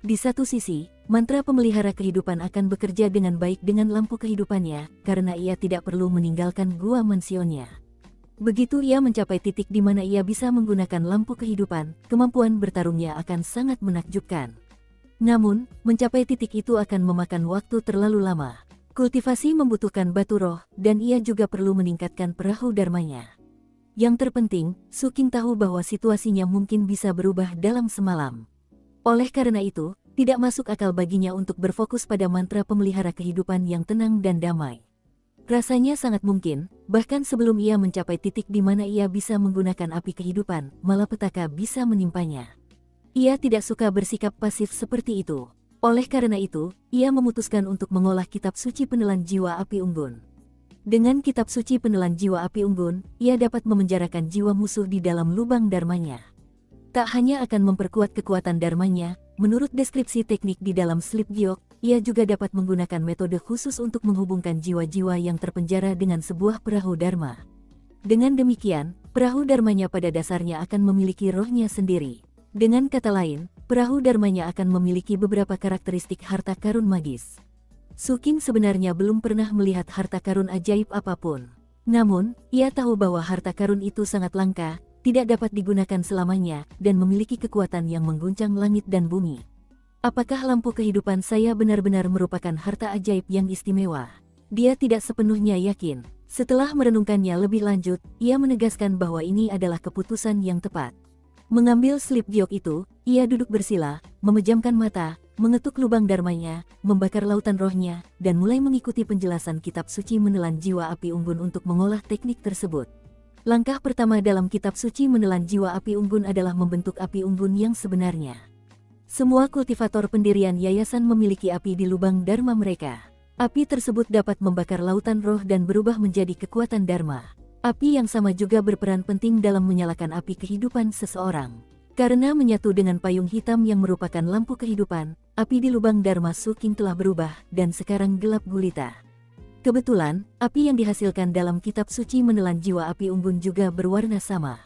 Di satu sisi, mantra pemelihara kehidupan akan bekerja dengan baik dengan lampu kehidupannya, karena ia tidak perlu meninggalkan gua mansionnya. Begitu ia mencapai titik di mana ia bisa menggunakan lampu kehidupan, kemampuan bertarungnya akan sangat menakjubkan. Namun, mencapai titik itu akan memakan waktu terlalu lama. Kultivasi membutuhkan batu roh, dan ia juga perlu meningkatkan perahu dharmanya. Yang terpenting, Su Qing tahu bahwa situasinya mungkin bisa berubah dalam semalam. Oleh karena itu, Tidak masuk akal baginya untuk berfokus pada mantra pemelihara kehidupan yang tenang dan damai. Rasanya sangat mungkin, bahkan sebelum ia mencapai titik di mana ia bisa menggunakan api kehidupan, malapetaka bisa menimpanya. Ia tidak suka bersikap pasif seperti itu. Oleh karena itu, ia memutuskan untuk mengolah kitab suci penelan jiwa api unggun. Dengan kitab suci penelan jiwa api unggun, ia dapat memenjarakan jiwa musuh di dalam lubang dharmanya. Tak hanya akan memperkuat kekuatan dharmanya, menurut deskripsi teknik di dalam Sleep Giok, ia juga dapat menggunakan metode khusus untuk menghubungkan jiwa-jiwa yang terpenjara dengan sebuah perahu dharma. Dengan demikian, perahu dharmanya pada dasarnya akan memiliki rohnya sendiri. Dengan kata lain, perahu dharmanya akan memiliki beberapa karakteristik harta karun magis. Su King sebenarnya belum pernah melihat harta karun ajaib apapun. Namun, ia tahu bahwa harta karun itu sangat langka, tidak dapat digunakan selamanya, dan memiliki kekuatan yang mengguncang langit dan bumi. Apakah lampu kehidupan saya benar-benar merupakan harta ajaib yang istimewa? Dia tidak sepenuhnya yakin. Setelah merenungkannya lebih lanjut, ia menegaskan bahwa ini adalah keputusan yang tepat. Mengambil Sleep Giok itu, ia duduk bersila, memejamkan mata, mengetuk lubang dharmanya, membakar lautan rohnya, dan mulai mengikuti penjelasan kitab suci menelan jiwa api unggun untuk mengolah teknik tersebut. Langkah pertama dalam kitab suci menelan jiwa api unggun adalah membentuk api unggun yang sebenarnya. Semua kultivator pendirian yayasan memiliki api di lubang dharma mereka. Api tersebut dapat membakar lautan roh dan berubah menjadi kekuatan dharma. Api yang sama juga berperan penting dalam menyalakan api kehidupan seseorang. Karena menyatu dengan payung hitam yang merupakan lampu kehidupan, api di lubang dharma Su King telah berubah dan sekarang gelap gulita. Kebetulan, api yang dihasilkan dalam kitab suci menelan jiwa api unggun juga berwarna sama.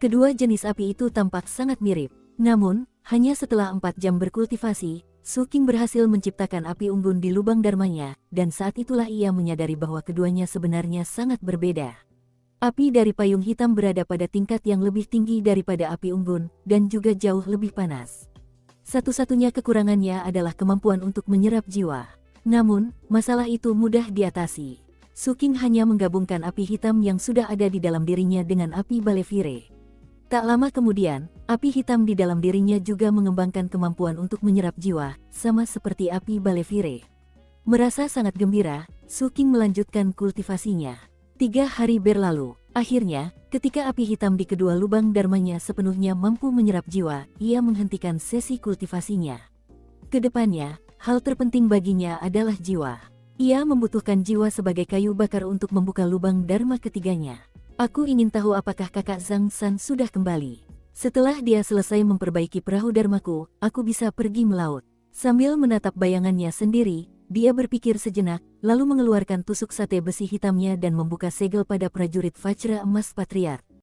Kedua jenis api itu tampak sangat mirip. Namun, hanya setelah 4 jam berkultivasi, Su King berhasil menciptakan api unggun di lubang dharmanya, dan saat itulah ia menyadari bahwa keduanya sebenarnya sangat berbeda. Api dari payung hitam berada pada tingkat yang lebih tinggi daripada api unggun, dan juga jauh lebih panas. Satu-satunya kekurangannya adalah kemampuan untuk menyerap jiwa. Namun, masalah itu mudah diatasi. Su King hanya menggabungkan api hitam yang sudah ada di dalam dirinya dengan api Balefire. Tak lama kemudian, api hitam di dalam dirinya juga mengembangkan kemampuan untuk menyerap jiwa, sama seperti api Balefire. Merasa sangat gembira, Su King melanjutkan kultivasinya. 3 hari berlalu. Akhirnya, ketika api hitam di kedua lubang dharmanya sepenuhnya mampu menyerap jiwa, ia menghentikan sesi kultivasinya. Kedepannya, hal terpenting baginya adalah jiwa. Ia membutuhkan jiwa sebagai kayu bakar untuk membuka lubang dharma ketiganya. Aku ingin tahu apakah kakak Zhang San sudah kembali. Setelah dia selesai memperbaiki perahu dharmaku, aku bisa pergi melaut. Sambil menatap bayangannya sendiri, dia berpikir sejenak, lalu mengeluarkan tusuk sate besi hitamnya dan membuka segel pada prajurit Vajra emas Patriark.